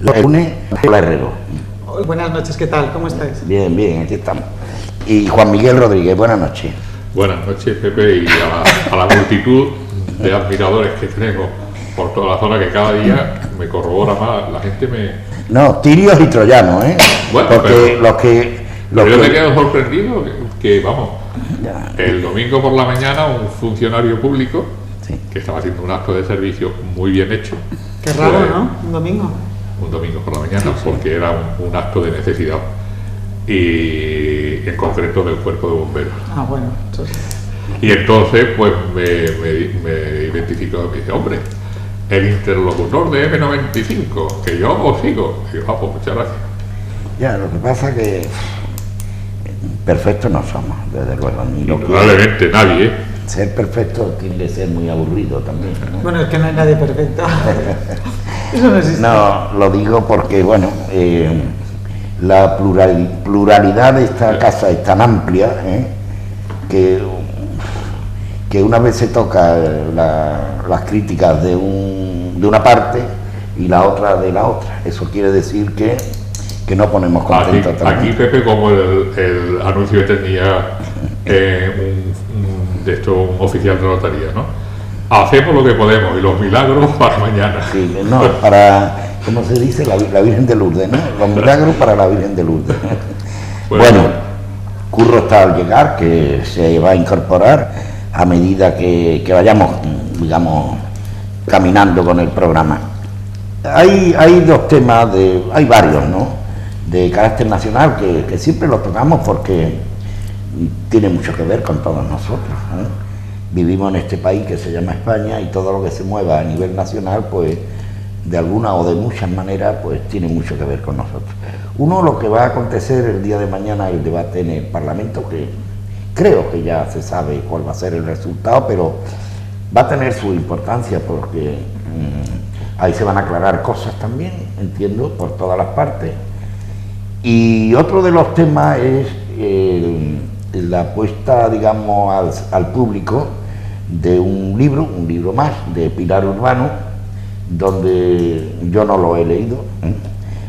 El lunes, la Herrero. Buenas noches, ¿qué tal? ¿Cómo estáis? Bien, bien, aquí estamos. Y Juan Miguel Rodríguez, buenas noches. Buenas noches, Pepe, y a la multitud de admiradores que tenemos por toda la zona, que cada día me corrobora más, la gente me... No, tirios y troyanos, ¿eh? Bueno, porque pero yo me quedo sorprendido que vamos, el domingo por la mañana un funcionario público, sí, que estaba haciendo un acto de servicio muy bien hecho. Qué raro, ¿no? Un domingo. Un domingo por la mañana, sí, porque era un acto de necesidad, y en concreto del cuerpo de bomberos. Ah, bueno, entonces... Y entonces pues me identificó y me dice, hombre, el interlocutor de M95, que yo os sigo. Y digo, pues muchas gracias. Ya, lo que pasa que perfectos no somos, desde luego. Probablemente nadie, ¿eh? Ser perfecto tiene que ser muy aburrido también, ¿no? Bueno, es que no hay nadie perfecto. Eso no existe. No, lo digo porque, bueno, la pluralidad de esta casa es tan amplia, que una vez se toca las críticas de una parte y la otra de la otra. Eso quiere decir que no ponemos contento a todo el mundo. Aquí, Pepe, como el anuncio que tenía un oficial de notaría, ¿no? Hacemos lo que podemos y los milagros para mañana. Sí, no, para, ¿cómo se dice? La Virgen de Lourdes, ¿no? Los milagros para la Virgen de Lourdes. Bueno, Curro está al llegar, que se va a incorporar a medida que vayamos, digamos, caminando con el programa. Hay dos temas, hay varios, ¿no?, de carácter nacional que siempre los tocamos porque tiene mucho que ver con todos nosotros, ¿eh? Vivimos en este país que se llama España y todo lo que se mueva a nivel nacional, pues de alguna o de muchas maneras, pues tiene mucho que ver con nosotros. Uno, lo que va a acontecer el día de mañana, el debate en el Parlamento, que creo que ya se sabe cuál va a ser el resultado, pero va a tener su importancia porque ahí se van a aclarar cosas también, entiendo, por todas las partes. Y otro de los temas es la puesta, digamos, al público de un libro más, de Pilar Urbano, donde yo no lo he leído,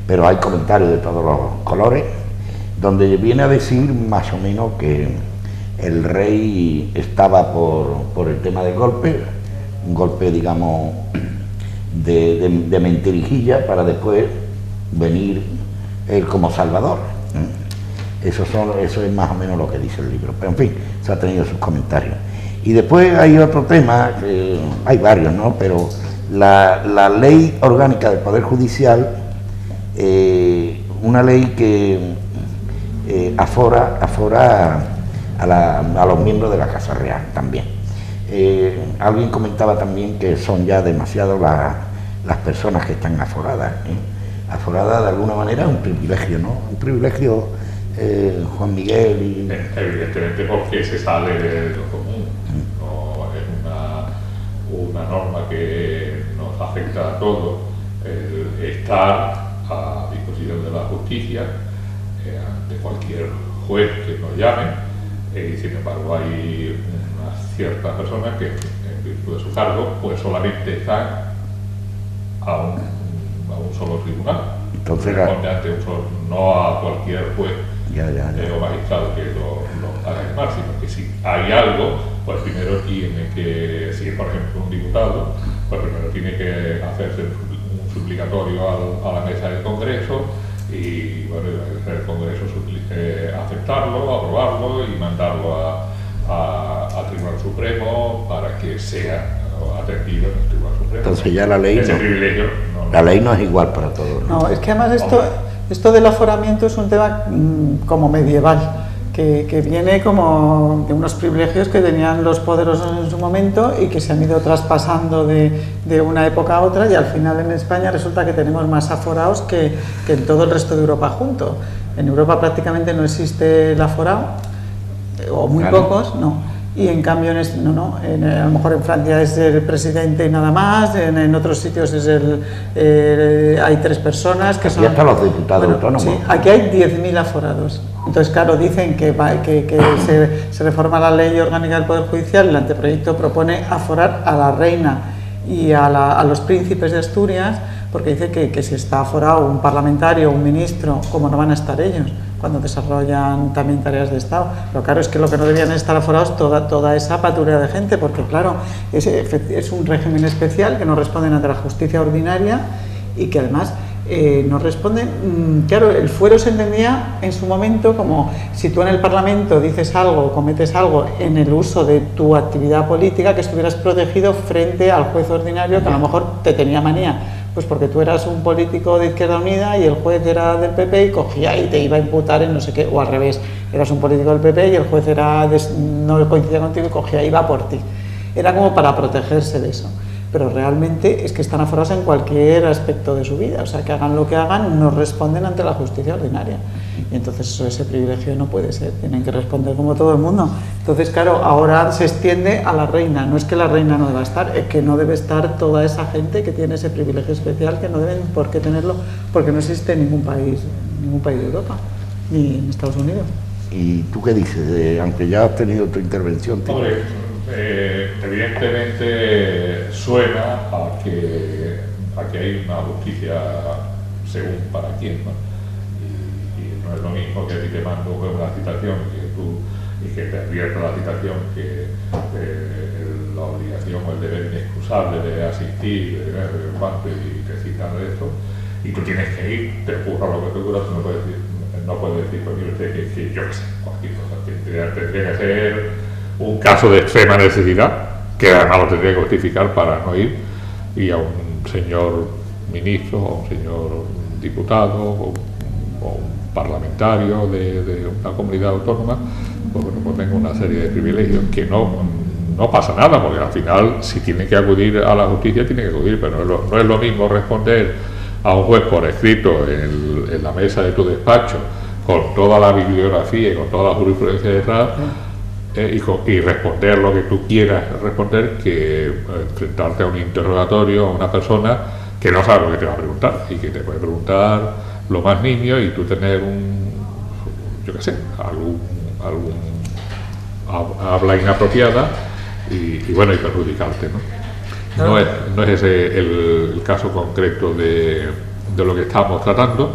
pero hay comentarios de todos los colores, donde viene a decir más o menos que el rey estaba por el tema del golpe, un golpe, digamos, de mentirijilla para después venir él como salvador. Eso es más o menos lo que dice el libro, pero en fin, se ha tenido sus comentarios. Y después hay otro tema, hay varios, ¿no?, pero la ley orgánica del Poder Judicial, una ley que afora a los miembros de la Casa Real también. Alguien comentaba también que son ya demasiado las personas que están aforadas. Aforada de alguna manera es un privilegio, ¿no? Un privilegio, Juan Miguel y... Evidentemente porque se sale de lo común, no es una norma que nos afecta a todos, estar a disposición de la justicia, ante cualquier juez que nos llame, y sin embargo hay unas ciertas personas que en virtud de su cargo pues solamente están a un solo tribunal. Entonces, ante no a cualquier juez o magistrado que lo haga llamar, sino que si hay algo, pues primero tiene que, si es por ejemplo un diputado, pues primero tiene que hacerse un suplicatorio a la mesa del Congreso y bueno, el Congreso aceptarlo, aprobarlo y mandarlo al Tribunal Supremo para que sea atendido en el Tribunal Supremo. Entonces ya la ley la ley no es igual para todos, ¿no? No, es que además esto del aforamiento es un tema como medieval, que viene como de unos privilegios que tenían los poderosos en su momento y que se han ido traspasando de una época a otra, y al final en España resulta que tenemos más aforados que en todo el resto de Europa junto. En Europa prácticamente no existe el aforado, o muy pocos, no. Y en cambio, a lo mejor en Francia es el presidente y nada más, en otros sitios es hay 3 personas que son... Y hasta los diputados autónomos. Sí, aquí hay 10.000 aforados. Entonces, claro, dicen que se reforma la ley orgánica del Poder Judicial, el anteproyecto propone aforar a la reina y a los príncipes de Asturias, porque dice que si está aforado un parlamentario, un ministro, ¿cómo no van a estar ellos cuando desarrollan también tareas de Estado? Pero claro, es que lo que no deberían estar aforados toda esa patrulla de gente, porque claro, es un régimen especial que no responden ante la justicia ordinaria y que además no responden. Claro, el fuero se entendía en su momento como si tú en el Parlamento dices algo o cometes algo en el uso de tu actividad política, que estuvieras protegido frente al juez ordinario que a lo mejor te tenía manía, pues porque tú eras un político de Izquierda Unida y el juez era del PP y cogía y te iba a imputar en no sé qué, o al revés, eras un político del PP y el juez no coincidía contigo y cogía y iba por ti. Era como para protegerse de eso. Pero realmente es que están aforados en cualquier aspecto de su vida, o sea, que hagan lo que hagan, no responden ante la justicia ordinaria. Y entonces ese privilegio no puede ser, tienen que responder como todo el mundo. Entonces, claro, ahora se extiende a la reina, no es que la reina no deba estar, es que no debe estar toda esa gente que tiene ese privilegio especial, que no deben por qué tenerlo, porque no existe en ningún país de Europa, ni en Estados Unidos. ¿Y tú qué dices? Aunque ya has tenido tu intervención, evidentemente suena a que hay una justicia según para quién, ¿no? Y no es lo mismo que a ti te mando una citación y que te advierta la citación que la obligación o el deber inexcusable de asistir, de cuánto, y te citan de esto, y tú tienes que ir, te ocurra lo que te ocurra, tú no puedes decir pues mire usted que yo qué sé, cualquier cosa, tendría que ser un caso de extrema necesidad, que además lo tendría que justificar para no ir, y a un señor ministro, o a un señor diputado, o un parlamentario de una comunidad autónoma, pues bueno, pues tenga una serie de privilegios que no pasa nada, porque al final, si tiene que acudir a la justicia, tiene que acudir, pero no es lo mismo responder a un juez por escrito en la mesa de tu despacho, con toda la bibliografía y con toda la jurisprudencia detrás, y responder lo que tú quieras responder, que enfrentarte a un interrogatorio a una persona que no sabe lo que te va a preguntar y que te puede preguntar lo más nimio y tú tener yo qué sé, algún habla inapropiada y bueno, y perjudicarte, ¿no? No es ese el caso concreto de lo que estamos tratando,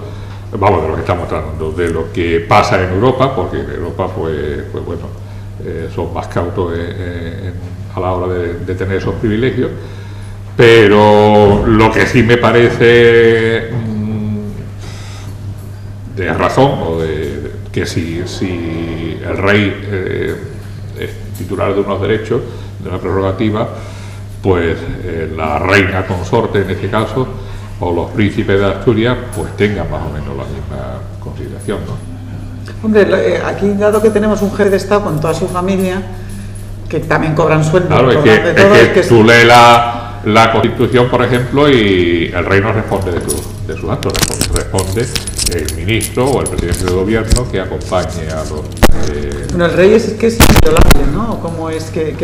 de lo que pasa en Europa, porque en Europa pues bueno, son más cautos a la hora de tener esos privilegios, pero lo que sí me parece de razón, o que si el rey es titular de unos derechos, de una prerrogativa, pues la reina consorte en este caso, o los príncipes de Asturias, pues tengan más o menos la misma consideración, ¿no? Hombre, aquí dado que tenemos un jefe de Estado con toda su familia, que también cobran sueldo, claro, es que tú lees la Constitución, por ejemplo, y el rey no responde de sus actos, responde el ministro o el presidente del gobierno que acompañe a los... Bueno, el rey es inviolable, ¿no? Como es que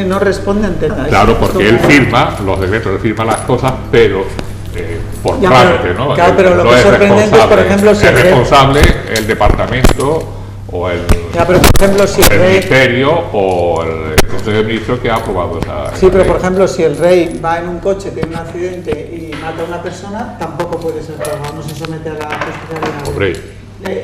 no responde ante nada. Claro, porque él firma los decretos, él firma las cosas, pero... por trámite, ¿no? Claro, pero lo que es sorprendente es, por ejemplo, si es responsable el departamento o el ministerio o el Consejo de Ministros que ha aprobado esa... Sí, pero por ejemplo, si el rey va en un coche, tiene un accidente y mata a una persona, tampoco puede ser juzgado, no se somete a la justicia. Hombre,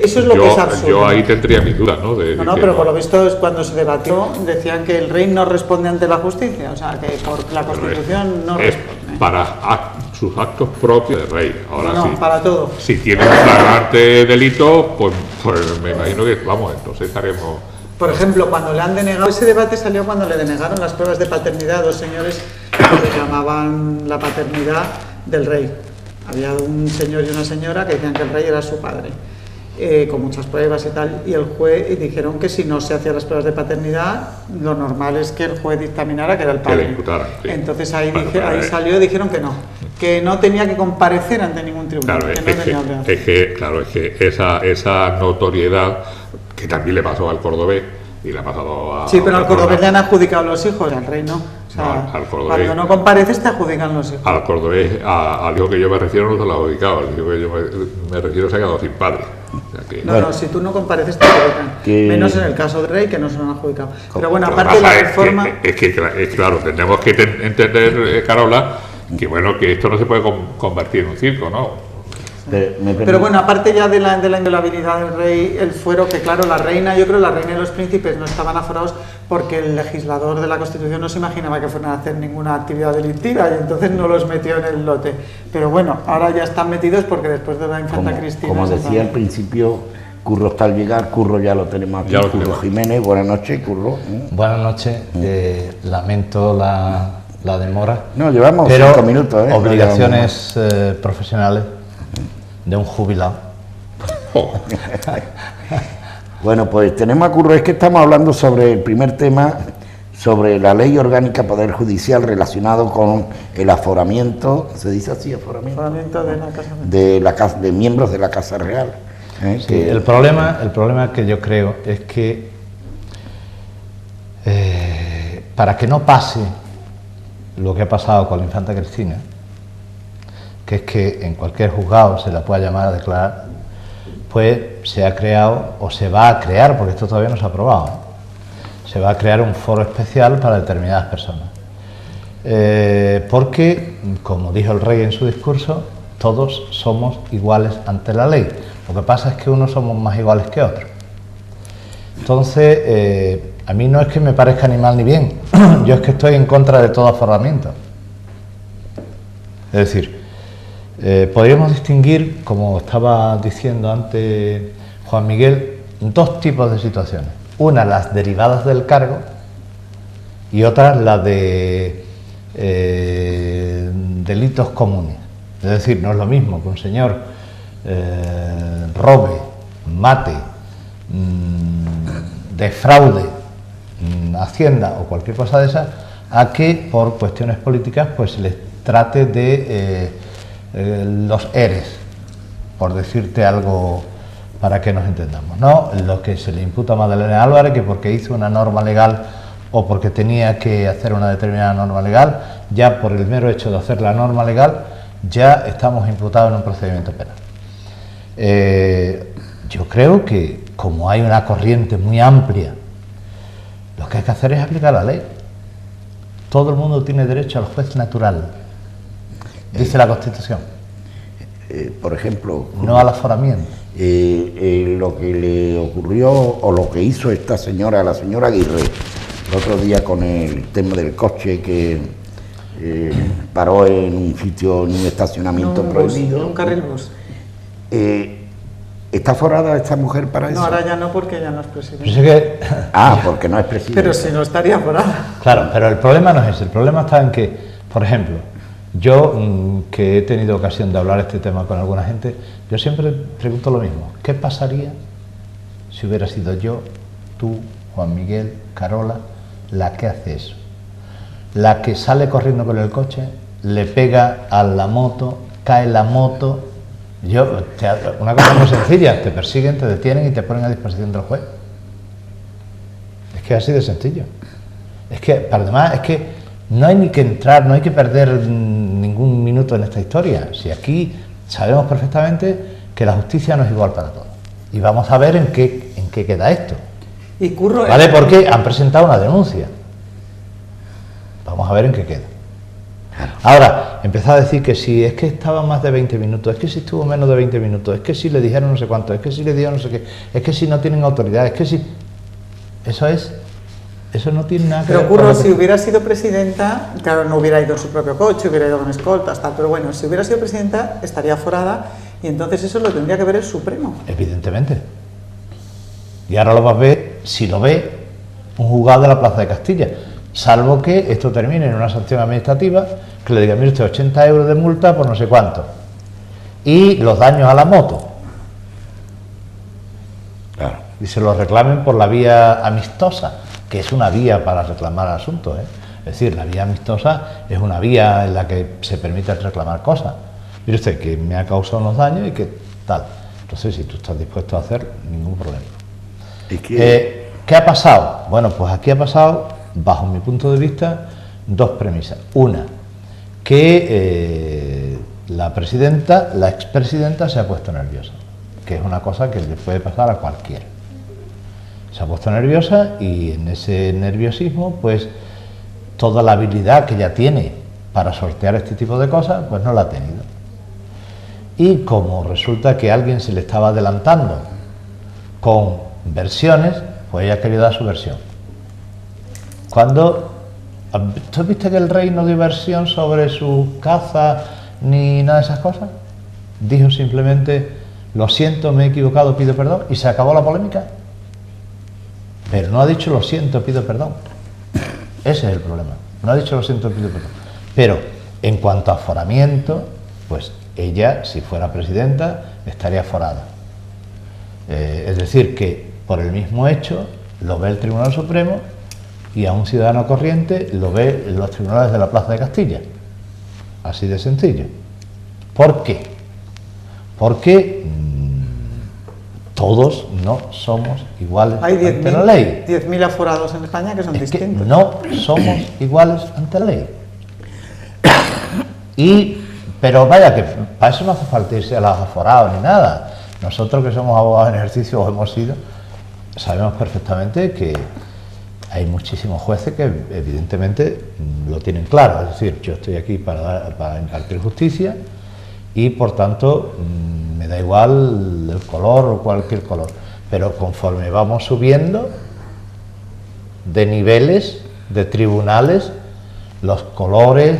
eso es lo que es absurdo. Yo ahí tendría mis dudas, ¿no? Pero por lo visto es cuando se debatió, decían que el rey no responde ante la justicia, o sea, que por la Constitución no responde. Para sus actos propios de rey. Ahora no, sí. Para todo. Si tiene un flagrante delito, pues me imagino que, vamos, entonces estaremos... Por ejemplo, cuando le han denegado, ese debate salió cuando le denegaron las pruebas de paternidad a dos señores que reclamaban la paternidad del rey. Había un señor y una señora que decían que el rey era su padre, con muchas pruebas y tal, y el juez dijeron que si no se hacían las pruebas de paternidad, lo normal es que el juez dictaminara que era el padre. Que le imputaran, sí. Entonces ahí salió y dijeron que no tenía que comparecer ante ningún tribunal. Claro, es que esa notoriedad que también le pasó al cordobés y le ha pasado a... Sí, pero al cordobés le han adjudicado los hijos, al rey no. O sea, al cordobés, cuando no compareces te adjudican los hijos. Al cordobés, al hijo que yo me refiero no se lo ha adjudicado, al hijo que yo me refiero se ha quedado sin padre. O sea que, no, si tú no compareces te adjudican. Menos en el caso del rey que no se lo han adjudicado. Pero bueno, aparte de la reforma... Es claro, tenemos que entender, Carola, Que bueno, que esto no se puede convertir en un circo, ¿no? Pero bueno, aparte ya de la inviolabilidad del rey, el fuero, que claro, la reina, yo creo que la reina y los príncipes no estaban aforados porque el legislador de la Constitución no se imaginaba que fueran a hacer ninguna actividad delictiva y entonces no los metió en el lote. Pero bueno, ahora ya están metidos porque después de la infanta Cristina... Como decía al principio, Curro está al llegar, Curro ya lo tenemos aquí, Curro Jiménez, buenas noches, Curro. Buenas noches, lamento la demora. No, llevamos 5 minutos. Obligaciones profesionales de un jubilado. Bueno, pues tenemos a Curro, es que estamos hablando sobre el primer tema, sobre la ley orgánica Poder Judicial relacionado con el aforamiento, ¿se dice así, aforamiento? Aforamiento de la Casa de miembros de la Casa Real. Sí, que... el problema que yo creo es que para que no pase lo que ha pasado con la infanta Cristina, que es que en cualquier juzgado se la pueda llamar a declarar, pues se ha creado, o se va a crear, porque esto todavía no se ha aprobado, se va a crear un foro especial para determinadas personas. Porque, como dijo el rey en su discurso, todos somos iguales ante la ley. Lo que pasa es que unos somos más iguales que otros. Entonces, a mí no es que me parezca ni mal ni bien, yo es que estoy en contra de todo aforamiento. Es decir, podríamos distinguir, como estaba diciendo antes Juan Miguel, dos tipos de situaciones. Una, las derivadas del cargo, y otra, las de delitos comunes. Es decir, no es lo mismo que un señor robe, mate, defraude Hacienda o cualquier cosa de esa, a que por cuestiones políticas pues se les trate de los eres, por decirte algo para que nos entendamos, ¿no? Lo que se le imputa a Madalena Álvarez, que porque hizo una norma legal o porque tenía que hacer una determinada norma legal, ya por el mero hecho de hacer la norma legal, ya estamos imputados en un procedimiento penal. Yo creo que, como hay una corriente muy amplia, lo que hay que hacer es aplicar la ley. Todo el mundo tiene derecho al juez natural, dice la Constitución. Por ejemplo... No al aforamiento. Lo que le ocurrió, o lo que hizo esta señora, la señora Aguirre, el otro día con el tema del coche que paró en un sitio, en un estacionamiento prohibido. En un carril bus. ¿Está forada esta mujer para eso? No, ahora ya no, porque ya no es presidente. Porque no es presidente. Pero si no estaría forada. Claro, pero el problema no es ese. El problema está en que, por ejemplo, yo que he tenido ocasión de hablar este tema con alguna gente, yo siempre pregunto lo mismo. ¿Qué pasaría si hubiera sido yo, tú, Juan Miguel, Carola, la que hace eso? La que sale corriendo con el coche, le pega a la moto, cae la moto. Una cosa muy sencilla, te persiguen, te detienen y te ponen a disposición del juez. Es que es así de sencillo. Es que, además, es que no hay ni que entrar, no hay que perder ningún minuto en esta historia. Si aquí sabemos perfectamente que la justicia no es igual para todos. Y vamos a ver en qué queda esto. Y Curro, ¿vale? Porque han presentado una denuncia. Vamos a ver en qué queda. Ahora, empezó a decir que si es que estaba más de 20 minutos, es que si estuvo menos de 20 minutos, es que si le dijeron no sé cuánto, es que si le dijeron no sé qué, es que si no tienen autoridad, es que si... Eso no tiene nada que ver. Pero Curro, si hubiera sido presidenta, claro, no hubiera ido en su propio coche, hubiera ido con escoltas, tal, pero bueno, si hubiera sido presidenta, estaría aforada y entonces eso lo tendría que ver el Supremo. Evidentemente. Y ahora lo vas a ver, si lo ve, un juzgado de la Plaza de Castilla. Salvo que esto termine en una sanción administrativa, que le diga, mire usted, 80 euros de multa por no sé cuánto. Y los daños a la moto. Claro. Y se los reclamen por la vía amistosa, que es una vía para reclamar asuntos, ¿eh? Es decir, la vía amistosa es una vía en la que se permite reclamar cosas. Mire usted, que me ha causado unos daños y que tal. Entonces, si tú estás dispuesto a hacer, ningún problema. ¿Qué ha pasado? Bueno, pues aquí ha pasado, bajo mi punto de vista, dos premisas. Una, que la expresidenta se ha puesto nerviosa, que es una cosa que le puede pasar a cualquiera. Se ha puesto nerviosa y en ese nerviosismo, pues, toda la habilidad que ella tiene para sortear este tipo de cosas, pues no la ha tenido. Y como resulta que alguien se le estaba adelantando con versiones, pues ella ha querido dar su versión. Cuando... ¿Tú viste que el rey no dio versión sobre su caza ni nada de esas cosas? Dijo simplemente, lo siento, me he equivocado, pido perdón, y se acabó la polémica. Pero no ha dicho lo siento, pido perdón. Ese es el problema. No ha dicho lo siento, pido perdón. Pero en cuanto a aforamiento, pues ella, si fuera presidenta, estaría aforada. Es decir, que por el mismo hecho lo ve el Tribunal Supremo y a un ciudadano corriente lo ve en los tribunales de la Plaza de Castilla. Así de sencillo. ¿Por qué? Porque todos no somos iguales ante la ley. 10.000 aforados en España que son distintos. No somos iguales ante la ley. Pero vaya, que para eso no hace falta irse a los aforados ni nada. Nosotros que somos abogados en ejercicio o hemos sido, sabemos perfectamente que hay muchísimos jueces que evidentemente lo tienen claro. Es decir, yo estoy aquí para impartir justicia y por tanto me da igual el color o cualquier color. Pero conforme vamos subiendo de niveles, de tribunales, los colores,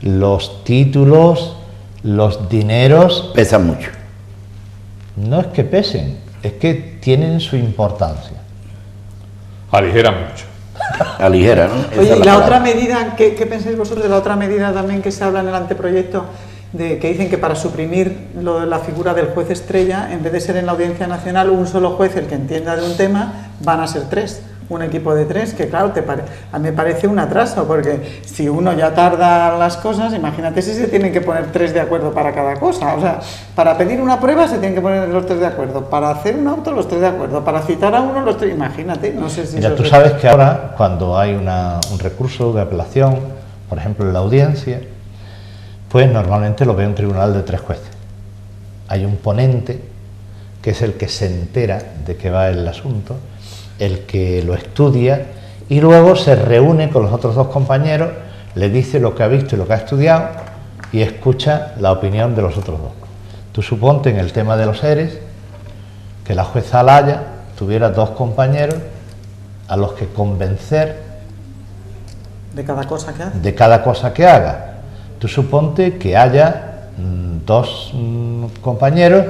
los títulos, los dineros... Pesan mucho. No es que pesen, es que tienen su importancia. Aligera mucho. Aligera, ¿no? Oye, y la otra medida, ¿qué pensáis vosotros de la otra medida también que se habla en el anteproyecto, de que dicen que para suprimir la figura del juez estrella, en vez de ser en la Audiencia Nacional un solo juez el que entienda de un tema, van a ser 3? Un equipo de 3, que claro, a mí me parece un atraso, porque si uno ya tarda las cosas, imagínate si se tienen que poner 3 de acuerdo para cada cosa. O sea, para pedir una prueba se tienen que poner los 3 de acuerdo, para hacer un auto los 3 de acuerdo, para citar a uno los 3, imagínate, no sé si... Ya tú sabes que ahora, cuando hay un recurso de apelación, por ejemplo en la audiencia, pues normalmente lo ve un tribunal de 3 jueces. Hay un ponente, que es el que se entera de qué va el asunto, el que lo estudia y luego se reúne con los otros 2 compañeros, le dice lo que ha visto y lo que ha estudiado y escucha la opinión de los otros 2. Tú suponte en el tema de los ERES que la jueza Alaya tuviera 2 compañeros a los que convencer de cada cosa que hace. De cada cosa que haga. Tú suponte que haya 2 compañeros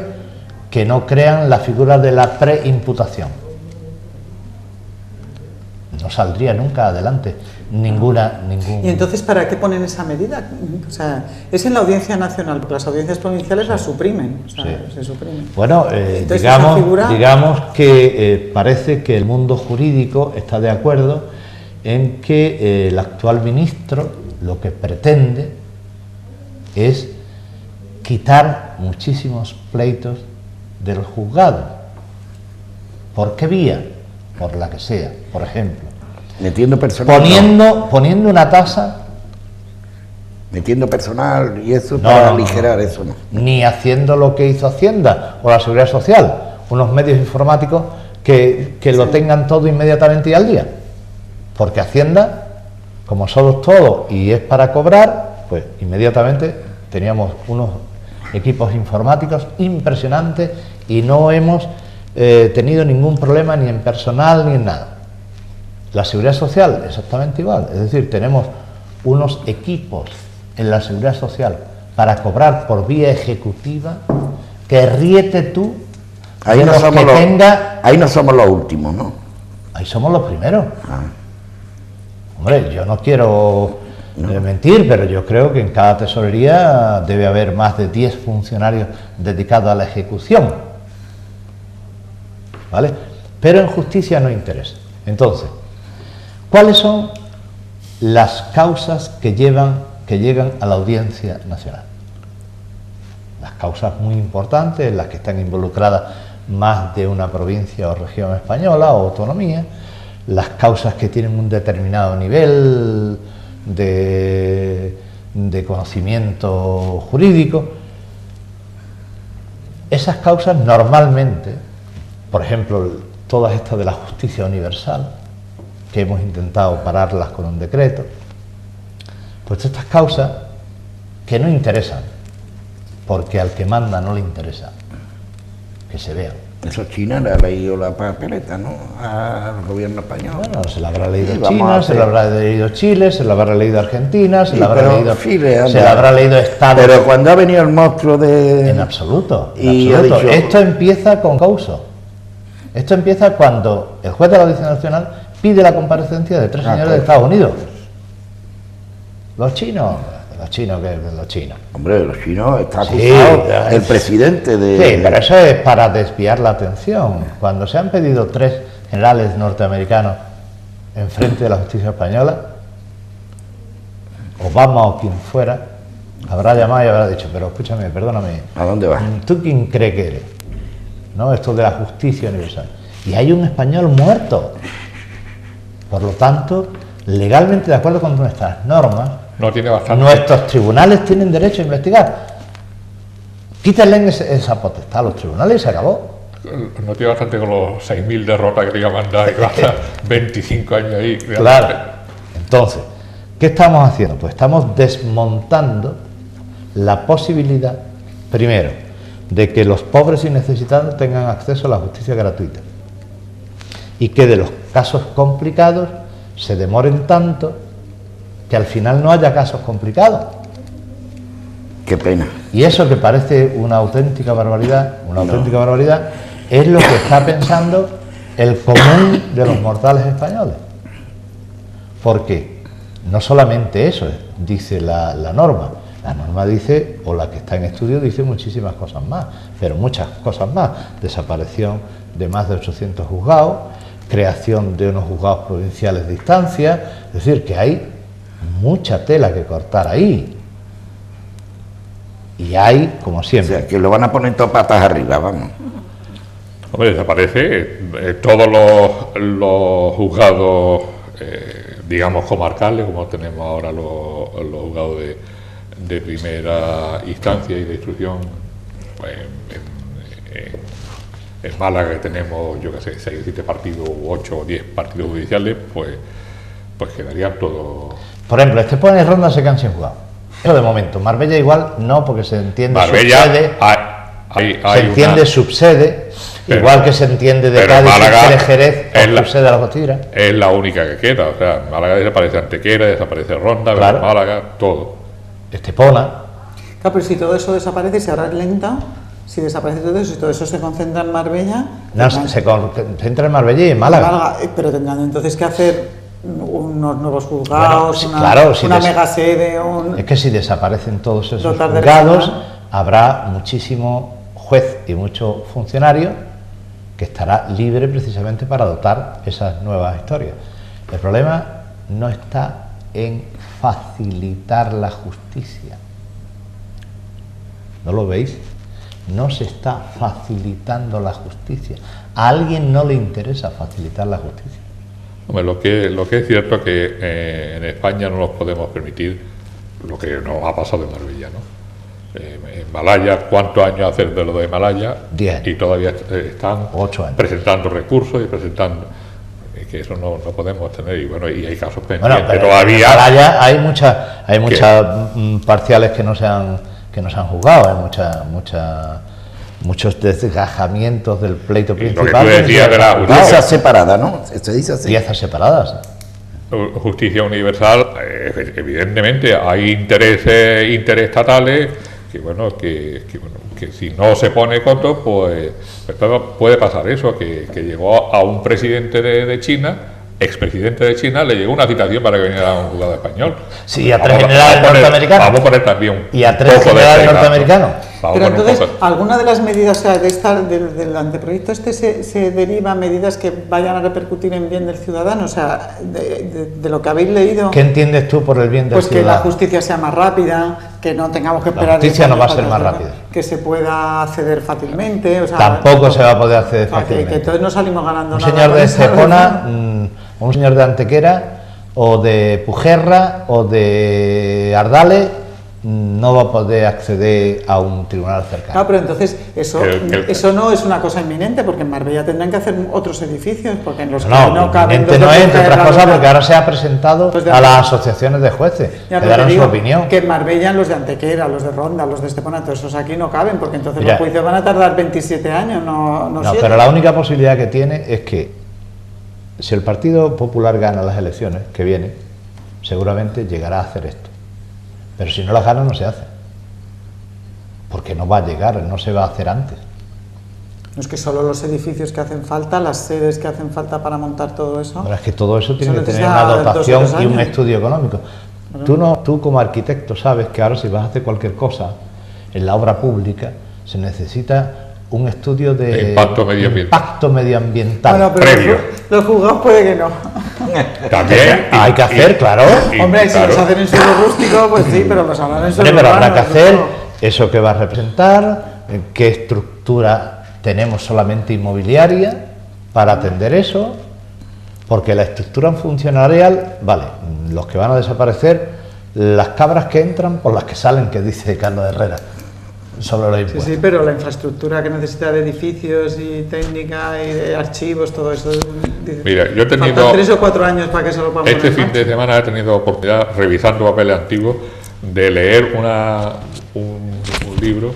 que no crean la figura de la preimputación. No saldría nunca adelante ningún... ¿Y entonces para qué ponen esa medida? O sea, es en la Audiencia Nacional, porque las audiencias provinciales las suprimen, o sea, se suprimen. Bueno, digamos que parece que el mundo jurídico está de acuerdo en que el actual ministro lo que pretende es quitar muchísimos pleitos de los juzgados. ¿Por qué vía? Por la que sea, por ejemplo. Metiendo personal. Poniendo una tasa. Metiendo personal y eso para aligerar eso, ¿no? Ni haciendo lo que hizo Hacienda o la Seguridad Social, unos medios informáticos que lo tengan todo inmediatamente y al día. Porque Hacienda, como somos todos y es para cobrar, pues inmediatamente teníamos unos equipos informáticos impresionantes y no hemos tenido ningún problema ni en personal ni en nada. La Seguridad Social, exactamente igual. Es decir, tenemos unos equipos en la Seguridad Social para cobrar por vía ejecutiva, que ríete tú. Ahí no somos los últimos, ¿no? Ahí somos los primeros. Hombre, yo no quiero mentir, pero yo creo que en cada tesorería debe haber más de 10 funcionarios dedicados a la ejecución. ¿Vale? Pero en justicia no interesa. Entonces, ¿cuáles son las causas que llegan a la Audiencia Nacional? Las causas muy importantes, en las que están involucradas más de una provincia o región española o autonomía, las causas que tienen un determinado nivel de conocimiento jurídico. Esas causas normalmente, por ejemplo, todas estas de la justicia universal, que hemos intentado pararlas con un decreto, Pues todas estas causas que no interesan, porque al que manda no le interesa que se vean. Eso China le ha leído la papeleta, ¿no?, al gobierno español. Bueno, se la habrá leído Sí, China, se la habrá leído Chile, se la habrá leído Argentina, se Sí, la habrá pero leído Chile, se la habrá leído Estados. Pero cuando ha venido el monstruo de... En absoluto, en Y ha absoluto. dicho- Esto empieza con causo. Esto empieza cuando el juez de la Audiencia Nacional pide la comparecencia de 3 señores de Estados Unidos. Los chinos, los chinos. Hombre, los chinos está Sí, acusado el presidente de... Sí, pero eso es para desviar la atención. Cuando se han pedido 3 generales norteamericanos enfrente de la justicia española, Obama o quien fuera, habrá llamado y habrá dicho, pero escúchame, perdóname, ¿A dónde vas? ¿tú quién cree que eres? ¿No? Esto de la justicia universal. Y hay un español muerto. Por lo tanto, legalmente, de acuerdo con nuestras normas, No tiene bastante. nuestros tribunales tienen derecho a investigar. Quítenle esa potestad a los tribunales y se acabó. No tiene bastante con los 6.000 derrotas que te iba a mandar y que va a estar 25 años ahí. Claro. Entonces, ¿qué estamos haciendo? Pues estamos desmontando la posibilidad, primero, de que los pobres y necesitados tengan acceso a la justicia gratuita y que de los casos complicados se demoren tanto que al final no haya casos complicados. Qué pena. Y eso que parece una auténtica barbaridad, es lo que está pensando el común de los mortales españoles. Porque no solamente eso dice la norma. La norma dice, o la que está en estudio, dice muchísimas cosas más, pero muchas cosas más. Desaparición de más de 800 juzgados, creación de unos juzgados provinciales de instancia, es decir, que hay mucha tela que cortar ahí. Y hay, como O siempre, sea, que lo van a poner todo patas arriba, vamos. Hombre, desaparece todos los juzgados, digamos, comarcales, como tenemos ahora los juzgados de primera instancia y de instrucción. En Málaga, que tenemos, yo qué sé, 6 o 7 partidos, 8 o 10 partidos judiciales, pues quedarían todos. por ejemplo, Estepona y Ronda se quedan sin juzgado. Eso de momento. Marbella igual no, porque se entiende Marbella, subsede, hay se entiende una- subsede, Pero- igual que se entiende de pero Cádiz, Málaga subsede Jerez, es o la- subsede a la Costilla. es la única que queda. O sea, Málaga desaparece Antequera, desaparece Ronda, Claro. Málaga, todo. Estepona, Claro, pero si todo eso desaparece, si ahora es lenta, si desaparece todo eso, si todo eso se concentra en Marbella, no, tendrán- se concentra en Marbella y en Málaga. pero tendrán entonces que hacer unos nuevos juzgados, Bueno, sí, una, claro, si una des- mega sede, Es que si desaparecen todos esos Dotar de juzgados, personal. habrá muchísimo juez y mucho funcionario que estará libre precisamente para dotar esas nuevas historias. El problema no está en facilitar la justicia. ¿No lo veis? No se está facilitando la justicia. A alguien no le interesa facilitar la justicia. Hombre, lo que es cierto es que en España no nos podemos permitir lo que nos ha pasado en Marbella, ¿no? En Malaya, ¿cuántos años hace de lo de Malaya? 10. Y todavía están 8 años. presentando recursos y presentando... que eso no podemos tener, y bueno, y hay casos Bueno, pendientes pero todavía. en Malaya hay muchas parciales que no se han juzgado, hay muchos desgajamientos del pleito Y lo que principal. tú decías de la justicia. Pieza separada, ¿no? Se dice así. Piezas separadas. Justicia universal, evidentemente hay intereses interestatales que bueno que si no se pone coto, pues puede pasar eso, que llegó a un presidente de China, expresidente de China, le llegó una citación para que viniera a un juzgado español. Sí, y a Vamos 3 generales poner- norteamericanos. Vamos a poner también un Y a 3 poco de generales pega, ¿no? norteamericanos. Vamos Pero a poner un entonces, poco- ¿alguna de las medidas, o sea, del anteproyecto este se deriva a medidas que vayan a repercutir en bien del ciudadano? O sea, de lo que habéis leído, ¿Qué entiendes tú por el bien del pues que la ciudadano? justicia sea más rápida, que no tengamos que esperar... justicia no va a para ser más que- rápida. Que se pueda acceder fácilmente, o sea... Tampoco se va a poder acceder o sea, que fácilmente. entonces no salimos ganando Un nada señor con de esa Estepona, reforma. un señor de Antequera, o de Pujerra, o de Ardales, no va a poder acceder a un tribunal cercano. Claro, pero entonces eso no es una cosa inminente, porque en Marbella tendrán que hacer otros edificios, porque en los que no caben... Inminente no es, entre otras cosas, porque ahora se ha presentado a las asociaciones de jueces, que darán su opinión. Que en Marbella los de Antequera, los de Ronda, los de Estepona, todos esos aquí no caben, porque entonces los juicios van a tardar 27 años, no 7. Pero la única posibilidad que tiene es que, si el Partido Popular gana las elecciones que vienen, seguramente llegará a hacer esto. Pero si no las gana, no se hace. Porque no va a llegar, no se va a hacer antes. No es que solo los edificios que hacen falta, las sedes que hacen falta para montar todo eso. Pero es que todo eso tiene que tener una dotación y un estudio económico. Tú como arquitecto sabes que ahora si vas a hacer cualquier cosa en la obra pública, se necesita un estudio de impacto medioambiental. Bueno, pero previo. Los juzgados puede que no. También hay que hacer, claro. Hombre, si los hacen en suelo rústico, pues sí, pero los harán en suelo urbano. Pero habrá que hacer eso que va a representar, qué estructura tenemos solamente inmobiliaria para atender eso, porque la estructura funcionarial, vale, los que van a desaparecer, las cabras que entran por las que salen, que dice Carlos Herrera. Sobre los impuestos. Sí, pero la infraestructura que necesita de edificios y técnica y de archivos, todo eso. Mira, yo he tenido. Faltan 3 o 4 años para que se lo podamos Este fin de semana he tenido oportunidad, revisando papeles antiguos, de leer un libro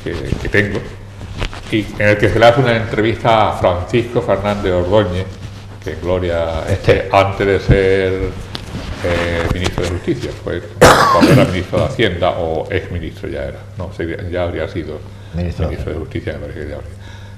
que tengo, y en el que se le hace una entrevista a Francisco Fernández Ordóñez, que en gloria antes de ser ministro de Justicia, pues cuando era ministro de Hacienda o exministro ya era, no sé, ya habría sido ministro de Justicia, me parece que ya habría.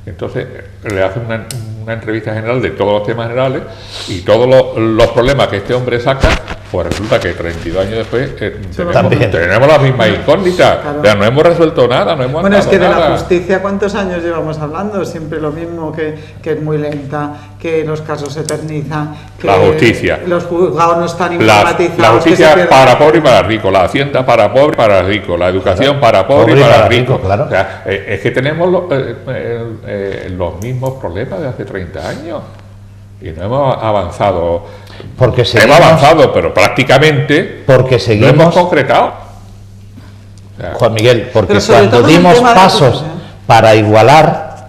Entonces le hace una entrevista general de todos los temas generales y todos los problemas que este hombre saca, pues resulta que 32 años después tenemos las mismas incógnitas. Claro. O sea, no hemos resuelto nada, no hemos Bueno, es que de la justicia, ¿cuántos años llevamos hablando? Siempre lo mismo, que es muy lenta, que los casos se eternizan, que la justicia, los juzgados no están informatizados. La justicia para pobre y para rico, la hacienda para pobre y para rico, la educación para pobre y para rico. Claro. O sea, es que tenemos los mismos problemas de hace 30 años. Y no hemos avanzado. Hemos avanzado, pero prácticamente porque seguimos, no hemos concretado. O sea, Juan Miguel, porque cuando dimos pasos para igualar,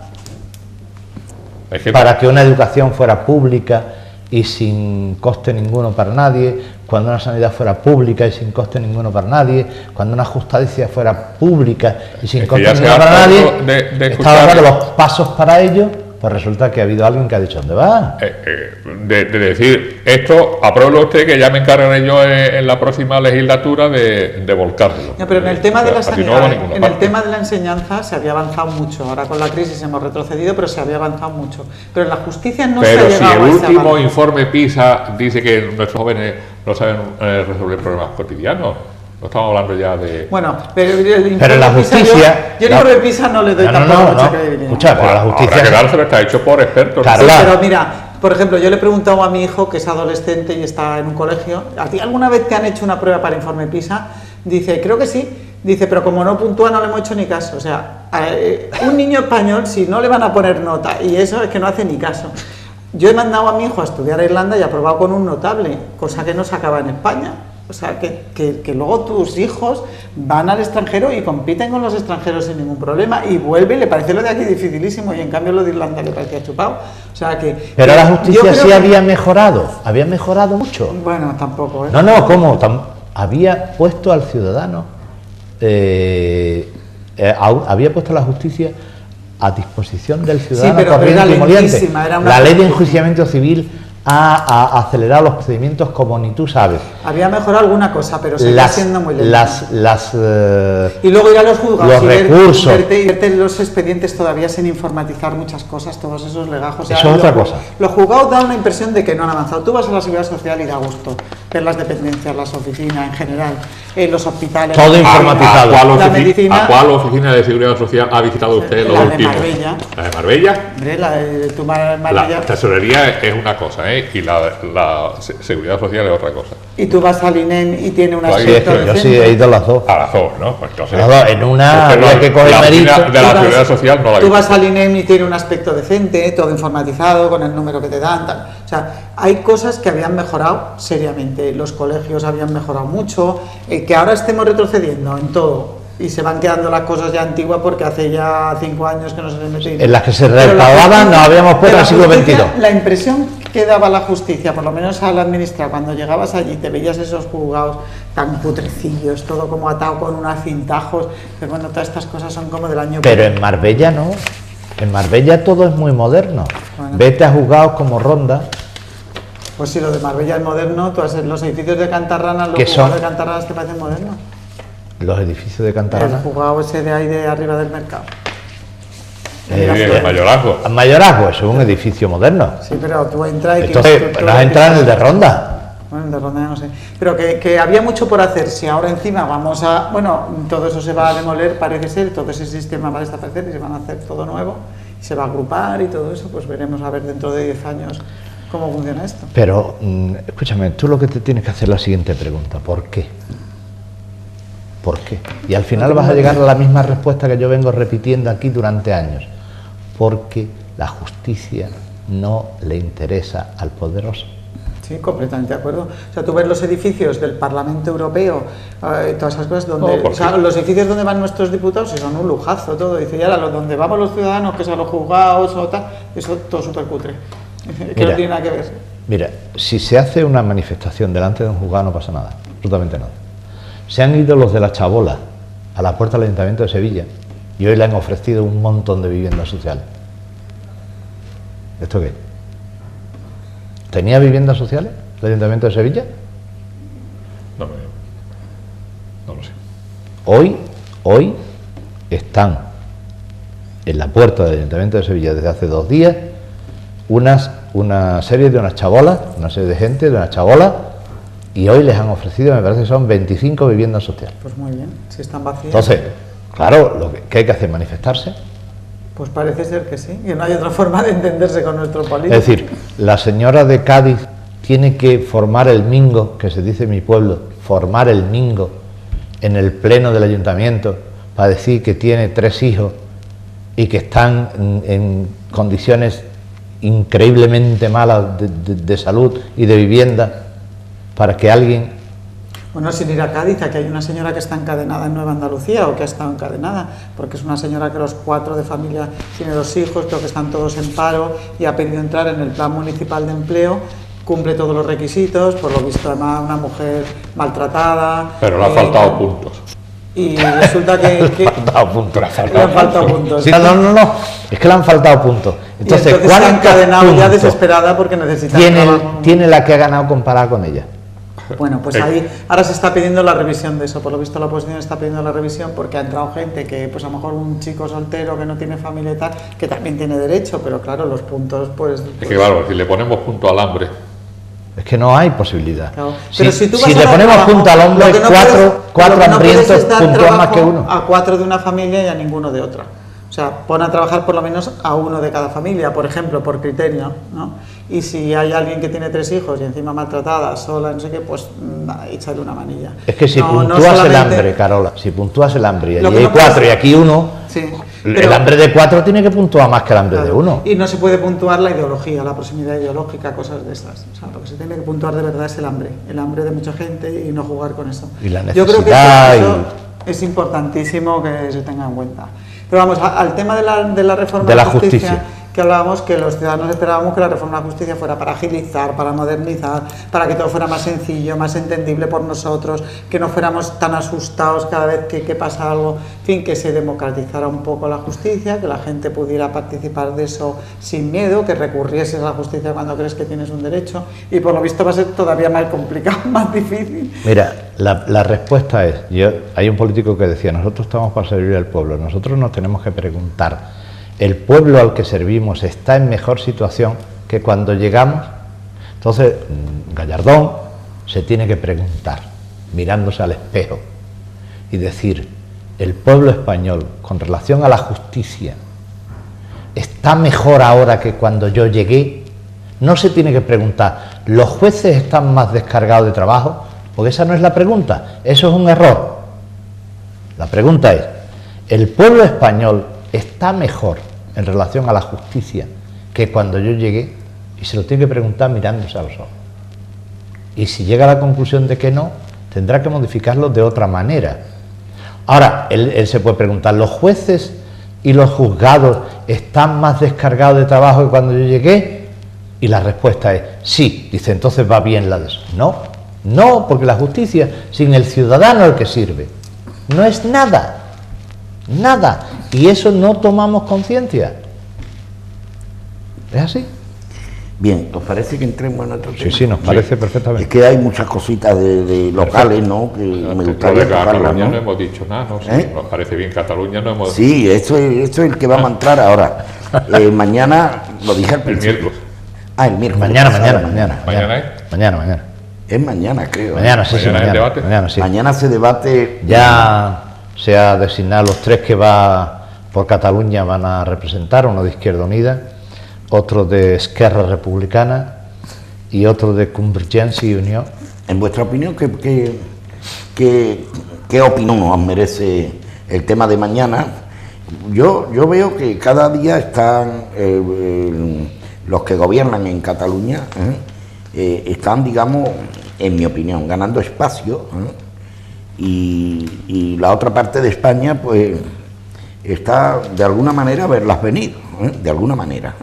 para que una educación fuera pública y sin coste ninguno para nadie, cuando una sanidad fuera pública y sin coste ninguno para nadie, cuando una justicia fuera pública y sin coste ninguno para nadie, estaban dando los pasos para ello. Pues resulta que ha habido alguien que ha dicho, ¿dónde va? De decir, esto, apruébelo usted, que ya me encargaré yo en la próxima legislatura de volcarlo. No, pero en el tema de la sanidad, en el tema de la enseñanza se había avanzado mucho. Ahora con la crisis hemos retrocedido, pero se había avanzado mucho. Pero en la justicia no se ha llegado a ese avance. Pero si el último informe PISA dice que nuestros jóvenes no saben resolver problemas cotidianos. No estamos hablando ya de... Bueno, pero la justicia... Yo el informe PISA no le doy tampoco mucha credibilidad. Escucha, pero la justicia... Habrá que dárselo, está hecho por expertos. Claro. Sí, pero mira, por ejemplo, yo le he preguntado a mi hijo, que es adolescente y está en un colegio, ¿a ti alguna vez te han hecho una prueba para informe PISA? Dice, creo que sí. Dice, pero como no puntúa no le hemos hecho ni caso. O sea, un niño español, si no le van a poner nota, y eso es que no hace ni caso. Yo he mandado a mi hijo a estudiar a Irlanda y ha aprobado con un notable, cosa que no sacaba en España. O sea, que luego tus hijos van al extranjero y compiten con los extranjeros sin ningún problema y vuelve y le parece lo de aquí dificilísimo y en cambio lo de Irlanda le parecía chupado. O sea que... Pero la justicia sí había mejorado mucho. Bueno, tampoco, ¿eh? No, ¿cómo? Había puesto al ciudadano, había puesto a la justicia a disposición del ciudadano corriente y moliente. La ley de enjuiciamiento civil ha acelerado los procedimientos como ni tú sabes. Había mejorado alguna cosa, pero seguía siendo muy lento. Y luego ir a los juzgados y recursos. Verte los expedientes todavía sin informatizar muchas cosas, todos esos legajos. Eso es otra cosa. Los juzgados dan una impresión de que no han avanzado. Tú vas a la Seguridad Social y da gusto ver las dependencias, las oficinas en general, los hospitales. Todo informatizado. ¿A cuál oficina de Seguridad Social ha visitado usted los últimos? ¿La de Marbella? ¿La de Marbella? La tesorería es una cosa, y la Seguridad Social es otra cosa. Y tú vas al INEM y tiene una aspecto yo sí he ido a las dos. A las dos, ¿no? Pues entonces, en una había que coger mérito. De la Seguridad Social no la Tú vas al INEM y tiene un aspecto decente, todo informatizado, con el número que te dan, tal. O sea, hay cosas que habían mejorado seriamente. que los colegios habían mejorado mucho, que ahora estemos retrocediendo en todo y se van quedando las cosas ya antiguas porque hace ya 5 años que no se les mete. En las que se recaudaban nos habíamos puesto al siglo XXII. La impresión que daba la justicia, por lo menos al administrar, cuando llegabas allí te veías esos juzgados tan putrecillos, todo como atado con unos cintajos, que bueno, todas estas cosas son como del año... Pero en Marbella no, en Marbella todo es muy moderno. Bueno. Vete a juzgados como Ronda. Pues si lo de Marbella es moderno, los edificios de Cantarrana, los juzgados de Cantarrana te parecen modernos. Los edificios de Cantarana. El juzgado ese de ahí de arriba del mercado. El Mayorazgo. El Mayorazgo, eso es un edificio moderno. Sí, pero tú entras y... Entonces, vas a entrar en el de Ronda. Bueno, el de Ronda ya no sé. Pero que había mucho por hacer. Si ahora encima vamos a... Bueno, todo eso se va a demoler, parece ser, todo ese sistema va a desaparecer y se van a hacer todo nuevo. Y se va a agrupar y todo eso, pues veremos a ver dentro de 10 años cómo funciona esto. Pero, escúchame, tú lo que te tienes que hacer es la siguiente pregunta. ¿Por qué? ¿Por qué? Y al final vas a llegar a la misma respuesta que yo vengo repitiendo aquí durante años. Porque la justicia no le interesa al poderoso. Sí, completamente de acuerdo. O sea, tú ves los edificios del Parlamento Europeo, todas esas cosas, donde, o sea, los edificios donde van nuestros diputados y son un lujazo todo. Dice, y ahora donde vamos los ciudadanos, que son los juzgados o tal, eso todo súper cutre. Que no tiene nada que ver. Mira, si se hace una manifestación delante de un juzgado no pasa nada, absolutamente nada. Se han ido los de la Chabola a la puerta del Ayuntamiento de Sevilla y hoy le han ofrecido un montón de viviendas sociales. ¿Esto qué? ¿Tenía viviendas sociales el Ayuntamiento de Sevilla? No lo sé. Hoy están en la puerta del Ayuntamiento de Sevilla desde hace 2 días una serie de unas chabolas, una serie de gente de unas chabolas, y hoy les han ofrecido, me parece que son 25 viviendas sociales. Pues muy bien, si están vacías. Entonces, claro, lo que hay que hacer es manifestarse. Pues parece ser que sí, que no hay otra forma de entenderse con nuestro político. Es decir, la señora de Cádiz tiene que formar el mingo, que se dice en mi pueblo, formar el mingo en el pleno del ayuntamiento para decir que tiene 3 hijos y que están en condiciones increíblemente malas de salud y de vivienda, para que alguien... Bueno, sin ir a Cádiz, aquí hay una señora que está encadenada en Nueva Andalucía, o que ha estado encadenada, porque es una señora que los 4 de familia tiene 2 hijos, creo que están todos en paro, y ha pedido entrar en el plan municipal de empleo, cumple todos los requisitos, por lo visto además una mujer maltratada... Pero le han faltado puntos. Y resulta que le han faltado puntos. Sí, no, es que le han faltado puntos. Entonces está encadenado ya desesperada porque necesita tiene la que ha ganado comparada con ella. Bueno, pues ahí ahora se está pidiendo la revisión de eso. Por lo visto la oposición está pidiendo la revisión porque ha entrado gente que, pues a lo mejor un chico soltero que no tiene familia y tal, que también tiene derecho, pero claro, los puntos pues... Es que claro, si le ponemos punto al hambre... Es que no hay posibilidad. Claro. Pero si le ponemos punto al hombre, 4 hambrientos puntúan más que uno. A 4 de una familia y a ninguno de otra. O sea, pon a trabajar por lo menos a 1 de cada familia, por ejemplo, por criterio, ¿no? Y si hay alguien que tiene 3 hijos y encima maltratada, sola, no sé qué, pues échale una manilla. Es que si puntúas el hambre, Carola, si puntúas el hambre y allí hay 4 y aquí 1, sí, el hambre de 4 tiene que puntuar más que el hambre de 1. Y no se puede puntuar la ideología, la proximidad ideológica, cosas de estas. O sea, lo que se tiene que puntuar de verdad es el hambre de mucha gente y no jugar con eso. Y la necesidad. Yo creo que eso es importantísimo que se tenga en cuenta. Pero vamos, al tema de la reforma de la justicia, que hablábamos, que los ciudadanos esperábamos que la reforma de la justicia fuera para agilizar, para modernizar, para que todo fuera más sencillo, más entendible por nosotros, que no fuéramos tan asustados cada vez que pasa algo, en fin, que se democratizara un poco la justicia, que la gente pudiera participar de eso sin miedo, que recurrieses a la justicia cuando crees que tienes un derecho, y por lo visto va a ser todavía más complicado, más difícil. Mira, la respuesta es, hay un político que decía, nosotros estamos para servir al pueblo, nosotros nos tenemos que preguntar, ¿el pueblo al que servimos está en mejor situación que cuando llegamos? Entonces, Gallardón se tiene que preguntar, mirándose al espejo, y decir, ¿el pueblo español, con relación a la justicia, está mejor ahora que cuando yo llegué? No se tiene que preguntar, ¿los jueces están más descargados de trabajo? Porque esa no es la pregunta, eso es un error. La pregunta es, ¿el pueblo español está mejor en relación a la justicia que cuando yo llegué? Y se lo tiene que preguntar mirándose a los ojos. Y si llega a la conclusión de que no, tendrá que modificarlo de otra manera. Ahora, él se puede preguntar, ¿los jueces y los juzgados están más descargados de trabajo que cuando yo llegué? Y la respuesta es sí. Dice, entonces va bien la de eso. No, no, porque la justicia sin el ciudadano es el que sirve. No es nada, nada. Y eso no tomamos conciencia. ¿Es así? Bien, ¿os parece que entremos en otro tema? Sí, nos parece perfectamente. Es que hay muchas cositas de locales, ¿no? Que me gustaría tocarlas, Cataluña ¿no? no hemos dicho nada, ¿no? Sí, nos parece bien. Cataluña no hemos... Sí, esto es el que vamos a entrar ahora. Mañana, lo dije al principio. El miércoles. Ah, el miércoles. Mañana. ¿Mañana es? Es mañana, creo. Mañana, sí, ¿Mañana es el debate? Mañana, sí. Mañana se debate. Ya se ha designado los tres que va por Cataluña van a representar, uno de Izquierda Unida, otro de Esquerra Republicana y otro de Convergencia y Unión. En vuestra opinión, ¿qué opinión os merece el tema de mañana? Yo veo que cada día están los que gobiernan en Cataluña, están, digamos, en mi opinión, ganando espacio, y la otra parte de España, pues, está de alguna manera a verlas venir, de alguna manera.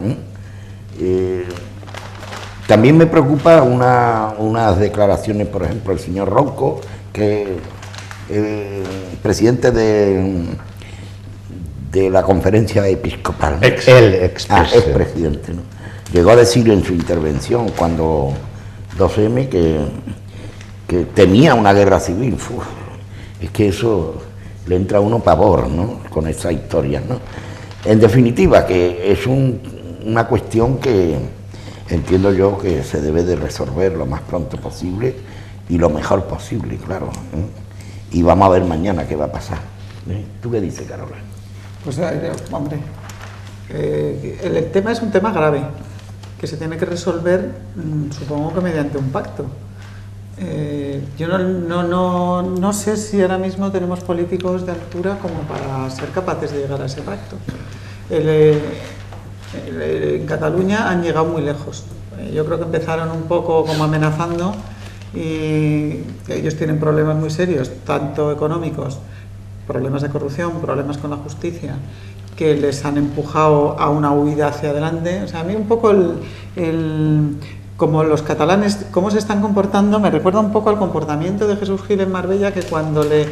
También me preocupa unas declaraciones, por ejemplo, el señor Ronco, que presidente de la conferencia episcopal, ¿no? Expresidente, ¿no? Llegó a decir en su intervención cuando 2M que temía una guerra civil. Uf, es que eso le entra a uno pavor, ¿no? Con esa historia, ¿no? En definitiva, que es una cuestión que entiendo yo que se debe de resolver lo más pronto posible y lo mejor posible, claro. Y vamos a ver mañana qué va a pasar. ¿Tú qué dices, Carola? Pues, hombre, el tema es un tema grave, que se tiene que resolver, supongo que mediante un pacto. Yo no sé si ahora mismo tenemos políticos de altura como para ser capaces de llegar a ese pacto. En Cataluña han llegado muy lejos. Yo creo que empezaron un poco como amenazando, y ellos tienen problemas muy serios, tanto económicos, problemas de corrupción, problemas con la justicia, que les han empujado a una huida hacia adelante. O sea, a mí un poco como los catalanes, cómo se están comportando, me recuerda un poco al comportamiento de Jesús Gil en Marbella, que cuando le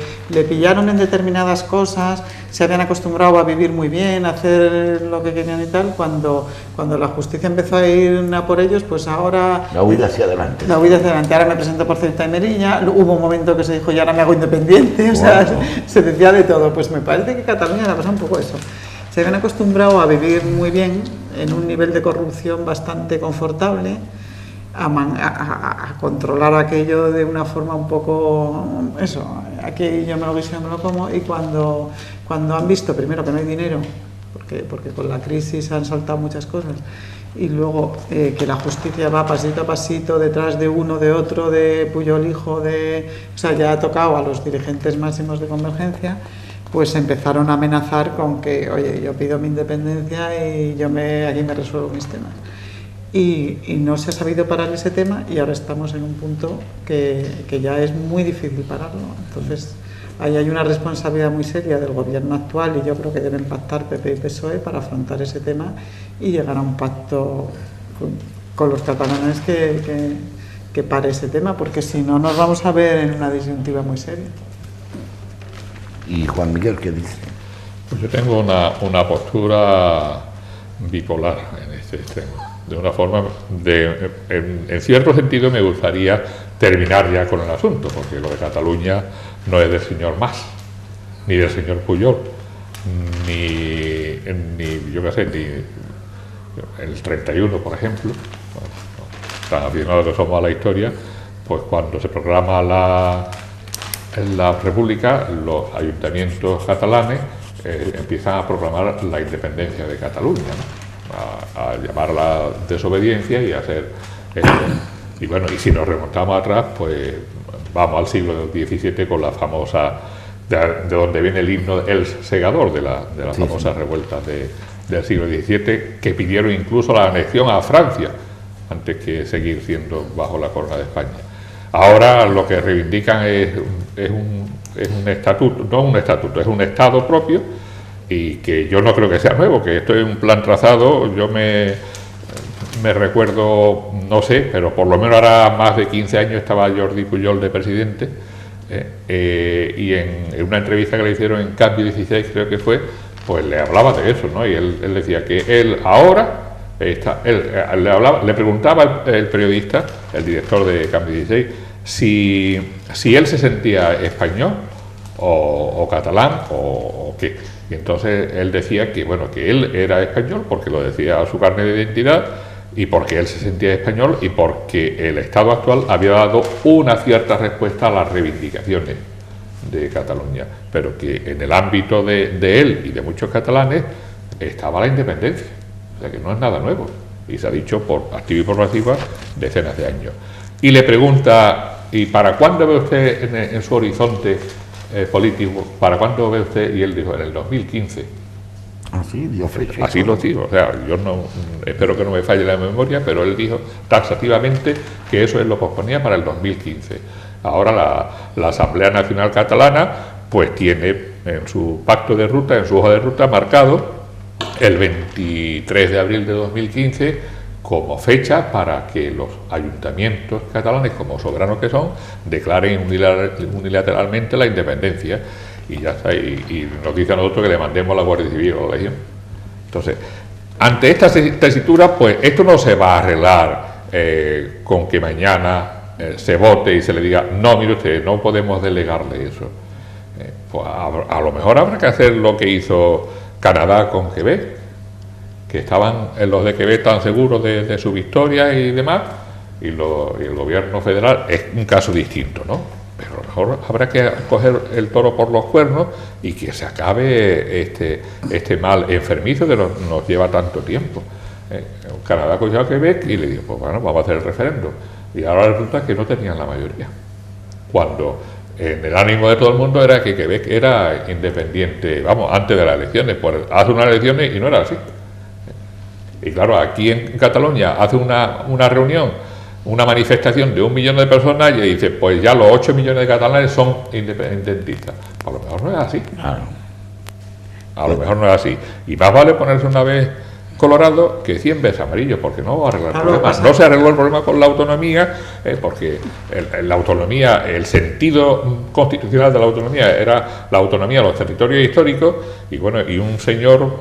pillaron en determinadas cosas, se habían acostumbrado a vivir muy bien, a hacer lo que querían y tal, cuando la justicia empezó a ir a por ellos, pues ahora... La huida hacia adelante. La huida hacia adelante, ahora me presento por Ceuta y Melilla, hubo un momento que se dijo, y ahora me hago independiente, o sea, se decía de todo. Pues me parece que Cataluña le ha pasado un poco eso. Se habían acostumbrado a vivir muy bien, en un nivel de corrupción bastante confortable, a controlar aquello de una forma un poco, eso, aquí yo me lo guiso, yo me lo como, y cuando han visto primero que no hay dinero, porque con la crisis han saltado muchas cosas, y luego que la justicia va pasito a pasito detrás de uno, de otro, de Pujol hijo, o sea, ya ha tocado a los dirigentes máximos de Convergencia, pues empezaron a amenazar con que, oye, yo pido mi independencia y aquí me resuelvo mis temas. Y no se ha sabido parar ese tema, y ahora estamos en un punto que ya es muy difícil pararlo. Entonces, ahí hay una responsabilidad muy seria del gobierno actual, y yo creo que deben pactar PP y PSOE para afrontar ese tema y llegar a un pacto con los catalanes que pare ese tema, porque si no nos vamos a ver en una disyuntiva muy seria. ¿Y Juan Miguel qué dice? Pues yo tengo una postura bipolar en este extremo. De una forma, en cierto sentido me gustaría terminar ya con el asunto, porque lo de Cataluña no es del señor Mas, ni del señor Pujol, ni yo qué sé, ni el 31, por ejemplo, tan aficionados que somos a la historia, pues cuando se proclama la República, los ayuntamientos catalanes empiezan a proclamar la independencia de Cataluña, ¿no? A llamar la desobediencia y a hacer esto. Y bueno, y si nos remontamos atrás, pues vamos al siglo XVII con la famosa, de donde viene el himno El Segador, de las famosas revueltas del siglo XVII, que pidieron incluso la anexión a Francia antes que seguir siendo bajo la corona de España. Ahora lo que reivindican es un estatuto, no un estatuto, es un estado propio, y que yo no creo que sea nuevo, que esto es un plan trazado. Yo me recuerdo, no sé, pero por lo menos ahora más de 15 años estaba Jordi Pujol de presidente, y en una entrevista que le hicieron en Cambio 16, creo que fue, pues le hablaba de eso, ¿no? Y él decía que él ahora le preguntaba el periodista, el director de Cambio 16, si él se sentía español o catalán o qué. Y entonces él decía que, bueno, que él era español porque lo decía su carnet de identidad, y porque él se sentía español y porque el Estado actual había dado una cierta respuesta a las reivindicaciones de Cataluña, pero que en el ámbito de él y de muchos catalanes estaba la independencia, o sea que no es nada nuevo, y se ha dicho por activa y por pasiva decenas de años. Y le pregunta, ¿y para cuándo ve usted en su horizonte político, para cuándo ve usted? Y él dijo, en el 2015. Así, dio fecha. Así lo digo, o sea, yo no espero que no me falle la memoria, pero él dijo taxativamente que eso él lo posponía para el 2015. Ahora la Asamblea Nacional Catalana pues tiene en su pacto de ruta, en su hoja de ruta, marcado el 23 de abril de 2015 como fecha para que los ayuntamientos catalanes, como soberanos que son, declaren unilateralmente la independencia. Y ya está, y nos dice a nosotros que le mandemos a la Guardia Civil o a la Legión. Entonces, ante esta tesitura, pues esto no se va a arreglar con que mañana se vote y se le diga, no, mire usted, no podemos delegarle eso. Pues a lo mejor habrá que hacer lo que hizo Canadá con Quebec, que estaban los de Quebec tan seguros de su victoria y demás, y el gobierno federal es un caso distinto, ¿no? Pero a lo mejor habrá que coger el toro por los cuernos y que se acabe este mal enfermizo que nos lleva tanto tiempo. Canadá cogió a Quebec y le dijo, pues bueno, vamos a hacer el referéndum. Y ahora resulta que no tenían la mayoría. Cuando en el ánimo de todo el mundo era que Quebec era independiente, vamos, antes de las elecciones, hace unas elecciones y no era así. Y claro, aquí en Cataluña hace una reunión, una manifestación de 1 millón de personas y dice, pues ya los 8 millones de catalanes son independentistas. A lo mejor no es así. A lo mejor no es así. Y más vale ponerse una vez colorado que 100 veces amarillo, porque no va a arreglar el problema. No se arregló el problema con la autonomía, porque la autonomía, el sentido constitucional de la autonomía era la autonomía de los territorios históricos, y bueno, y un señor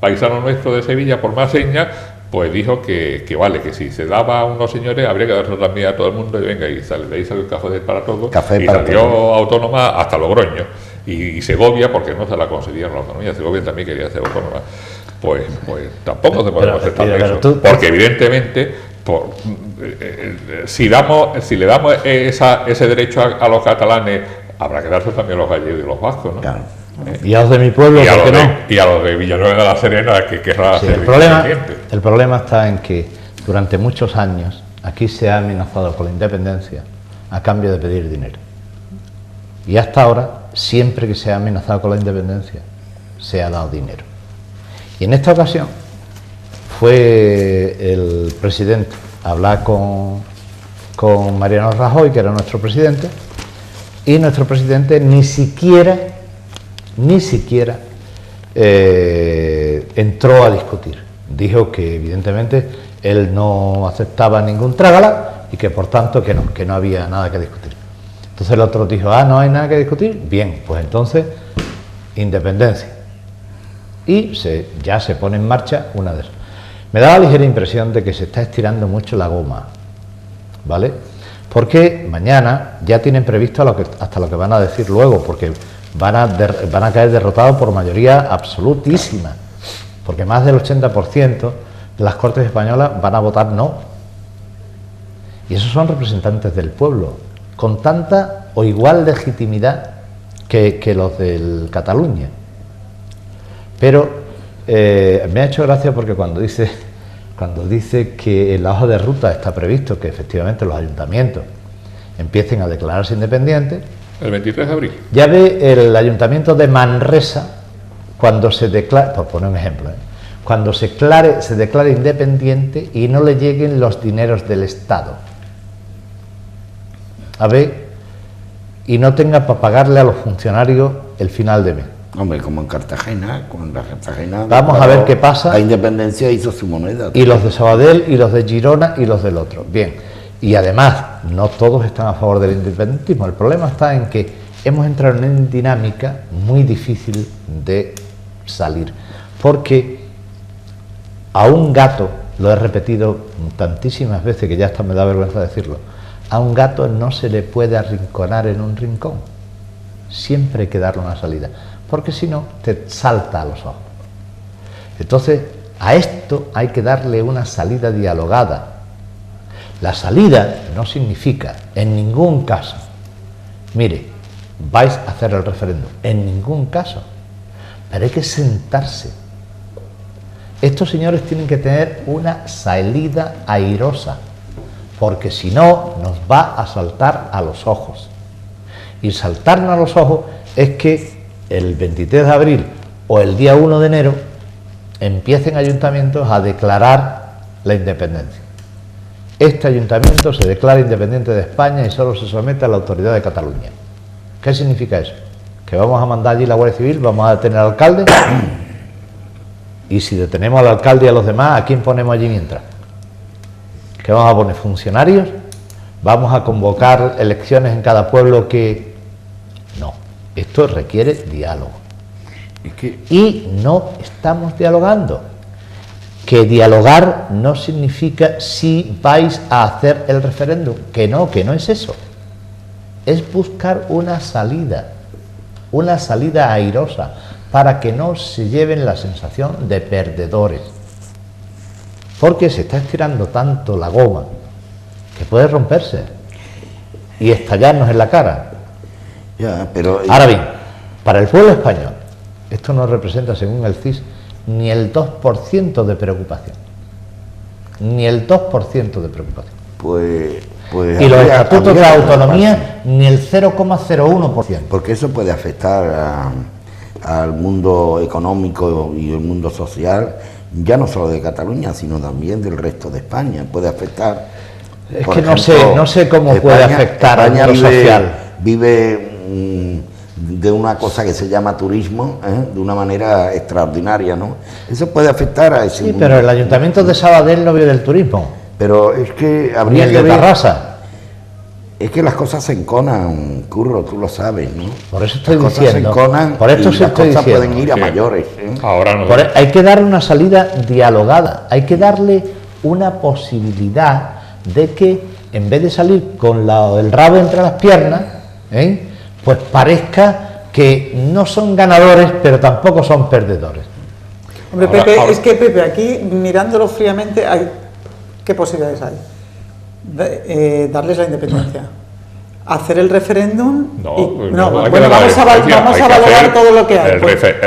paisano nuestro de Sevilla, por más señas, pues dijo que vale, que si se daba a unos señores habría que darlo también a todo el mundo, y venga, y sale, de ahí salió el café para todos, y salió autónoma hasta Logroño, y Segovia, porque no se la concedieron la autonomía, Segovia también quería ser autónoma, pues tampoco se podemos aceptar eso, porque evidentemente si le damos ese derecho a los catalanes, habrá que darse también a los gallegos y los vascos, ¿no? Claro. Y a los de mi pueblo, ¿por qué no? Y a los de Villanueva de la Serena, que querrá ser el problema está en que durante muchos años aquí se ha amenazado con la independencia a cambio de pedir dinero. Y hasta ahora, siempre que se ha amenazado con la independencia, se ha dado dinero. Y en esta ocasión fue el presidente a hablar con Mariano Rajoy, que era nuestro presidente, y nuestro presidente ni siquiera entró a discutir. Dijo que evidentemente él no aceptaba ningún trágala y que por tanto que no había nada que discutir. Entonces el otro dijo, no hay nada que discutir, bien, pues entonces independencia. Y ya se pone en marcha una de esas. Me da la ligera impresión de que se está estirando mucho la goma, ¿vale? Porque mañana ya tienen previsto hasta lo que van a decir luego, porque van a caer derrotados por mayoría absolutísima, porque más del 80% de las Cortes españolas van a votar no. Y esos son representantes del pueblo, con tanta o igual legitimidad que los del Cataluña. Pero me ha hecho gracia porque cuando dice que en la hoja de ruta está previsto que efectivamente los ayuntamientos empiecen a declararse independientes. El 23 de abril. Ya ve el ayuntamiento de Manresa, cuando se declara, por poner un ejemplo, cuando se declare independiente y no le lleguen los dineros del Estado. a ver, y no tenga para pagarle a los funcionarios el final de mes. Hombre, como en Cartagena, cuando Cartagena... Vamos a ver qué pasa. La Independencia hizo su moneda. Y los de Sabadell, y los de Girona, y los del otro. Bien. Y además, no todos están a favor del independentismo. El problema está en que hemos entrado en una dinámica muy difícil de salir. Porque a un gato, lo he repetido tantísimas veces que ya hasta me da vergüenza decirlo, a un gato no se le puede arrinconar en un rincón. Siempre hay que darle una salida, porque si no, te salta a los ojos. Entonces, a esto hay que darle una salida dialogada. La salida no significa, en ningún caso, mire, vais a hacer el referéndum, en ningún caso, pero hay que sentarse. Estos señores tienen que tener una salida airosa, porque si no, nos va a saltar a los ojos. Y saltarnos a los ojos es que el 23 de abril o el día 1 de enero empiecen ayuntamientos a declarar la independencia. Este ayuntamiento se declara independiente de España y solo se somete a la autoridad de Cataluña. ¿Qué significa eso? Que vamos a mandar allí la Guardia Civil, vamos a detener al alcalde, y si detenemos al alcalde y a los demás, ¿a quién ponemos allí mientras? ¿Qué vamos a poner? ¿Funcionarios? ¿Vamos a convocar elecciones en cada pueblo que...? No, esto requiere diálogo. Y no estamos dialogando. Que dialogar no significa si vais a hacer el referéndum, que no es eso. Es buscar una salida airosa, para que no se lleven la sensación de perdedores. Porque se está estirando tanto la goma que puede romperse y estallarnos en la cara. Ya, pero... Ahora bien, para el pueblo español, esto no representa, según el CIS, ni el 2% de preocupación. Ni el 2% de preocupación. Pues y los estatutos de autonomía, ni el 0,01%. Porque eso puede afectar al mundo económico y el mundo social, ya no solo de Cataluña, sino también del resto de España. Puede afectar... Es que no sé cómo puede afectar al mundo social. Vive de una cosa que se llama turismo, de una manera extraordinaria, ¿no? Eso puede afectar a ese mundo. Pero el Ayuntamiento de Sabadell no vive del turismo. Pero es que habría que ver... Tarrasa. Es que las cosas se enconan, Curro, tú lo sabes, ¿no? Por eso estoy las diciendo. Cosas se enconan, por esto y se las estoy cosas diciendo. pueden ir a mayores. Ahora no. Hay que darle una salida dialogada. Hay que darle una posibilidad de que, en vez de salir con el rabo entre las piernas, pues parezca que no son ganadores, pero tampoco son perdedores. Hombre, Pepe, es que Pepe, aquí mirándolo fríamente, ¿qué posibilidades hay? Darles la independencia. Hacer el referéndum. Vamos a valorar todo lo que hay. El